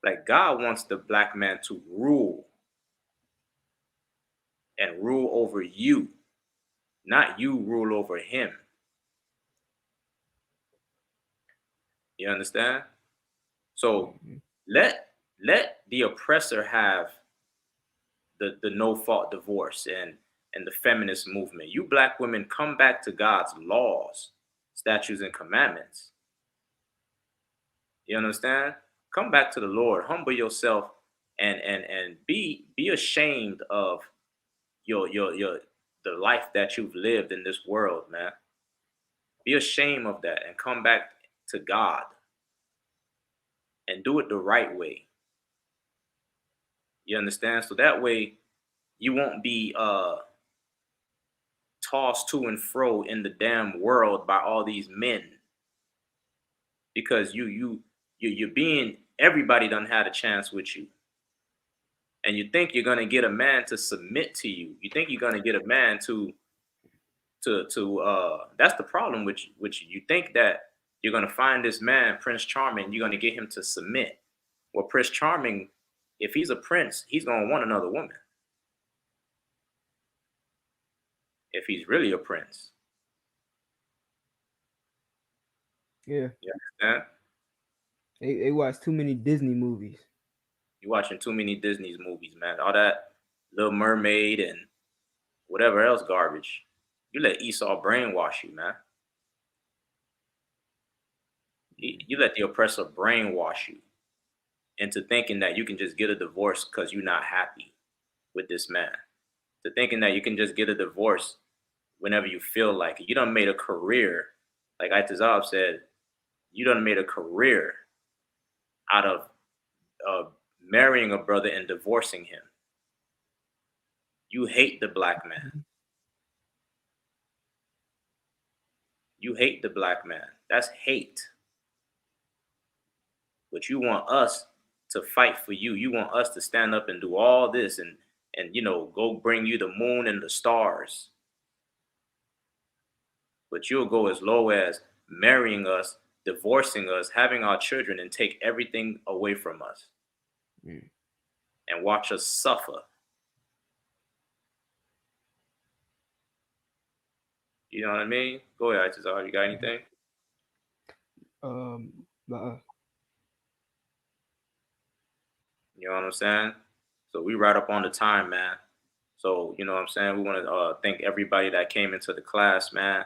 Like God wants the black man to rule. and rule over you, not you rule over him. You understand? So let the oppressor have the no fault divorce and the feminist movement. You black women come back to God's laws, statutes, and commandments. You understand? Come back to the Lord, humble yourself, and be ashamed of your the life that you've lived in this world, man. Be ashamed of that and come back to God and do it the right way. You understand? So that way you won't be tossed to and fro in the damn world by all these men, because you're being, everybody done had a chance with you, and you think you're gonna get a man to submit to you. You think you're gonna get a man to that's the problem with you. You think that you're gonna find this man, Prince Charming, you're gonna get him to submit. Well, Prince Charming, if he's a prince, he's gonna want another woman. If he's really a prince. Yeah. You understand? They watch too many Disney movies. You're watching too many Disney's movies, man. All that Little Mermaid and whatever else garbage. You let Esau brainwash you, man. You let the oppressor brainwash you into thinking that you can just get a divorce because you're not happy with this man. To thinking that you can just get a divorce whenever you feel like it. You done made a career, like I.S.U.P.K said, you done made a career out of marrying a brother and divorcing him. You hate the black man. You hate the black man. That's hate. But you want us to fight for you. You want us to stand up and do all this and go bring you the moon and the stars. But you'll go as low as marrying us, divorcing us, having our children, and take everything away from us. And watch us suffer. You know what I mean? Go ahead, I.S.U.P.K. You got anything? You know what I'm saying? So we right up on the time, man. So, you know what I'm saying? We want to thank everybody that came into the class, man.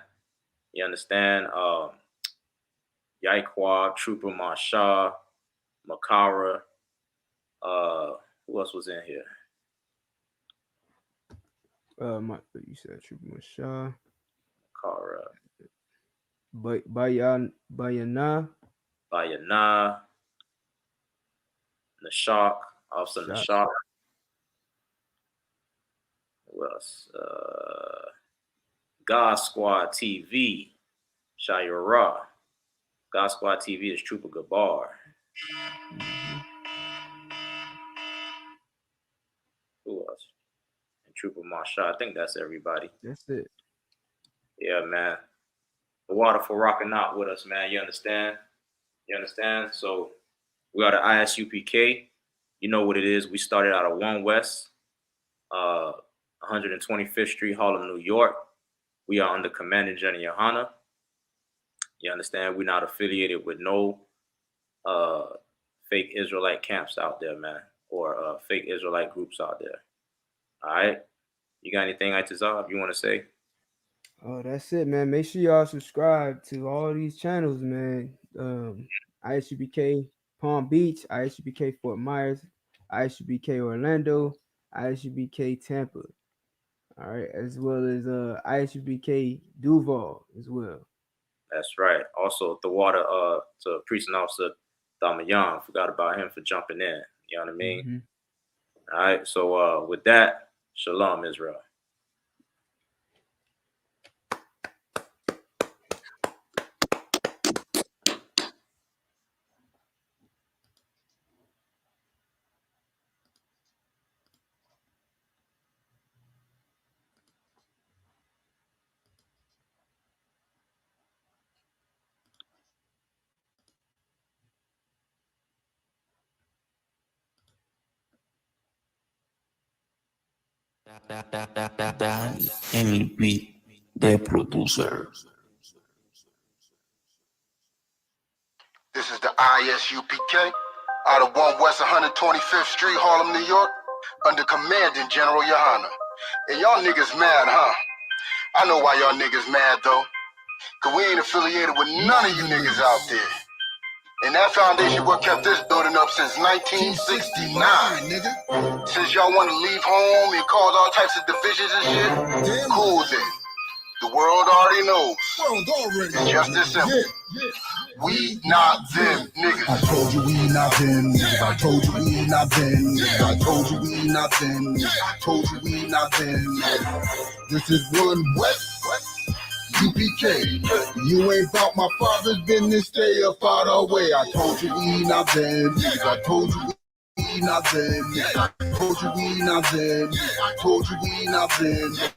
You understand? Yaquab, Trooper Marshall, Makara. Who else was in here? You said Trooper Marshall. Makara. Bayana. Nashak. Officer Nashak. Who else? God Squad TV. Shayara. God Squad TV is Trooper Gabar. Who else? And Trooper Marshall. I think that's everybody. That's it. Yeah, man. The water for rocking out with us, man. You understand? You understand? So we are the I.S.U.P.K. You know what it is. We started out of 1 West, 125th Street, Harlem, New York. We are under Commanding General YAHANNA. You understand? We're not affiliated with no fake Israelite camps out there, man, or fake Israelite groups out there. All right? You got anything, I.S.U.P.K, you want to say? Oh, that's it, man. Make sure y'all subscribe to all these channels, man. I.S.U.P.K Palm Beach, I.S.U.P.K Fort Myers, I.S.U.P.K Orlando, I.S.U.P.K Tampa. All right, as well as I.S.U.P.K Duval as well. That's right. Also, the water to Priest and Officer Damayan. Forgot about him for jumping in. You know what I mean? All right. So with that, Shalom, Israel. M.E.P. the producer. This is the I.S.U.P.K. out of 1 West 125th Street, Harlem, New York, under Commanding General YAHANNA. And y'all niggas mad, huh? I know why y'all niggas mad, though. Cause we ain't affiliated with none of you niggas out there. And that foundation what kept this building up since 1969, nigga. Since y'all want to leave home and cause all types of divisions and shit, cool then. The world already knows. It's just this simple. We not them niggas. I told you we not them niggas. I told you we not them niggas. I told you we not them niggas. I told you we not them niggas. This is 1 West U.P.K. You ain't about my father's business, stay up out our way. I told you we not them niggas. I told you we not them niggas. I told you we not them niggas. I told you we not them niggas.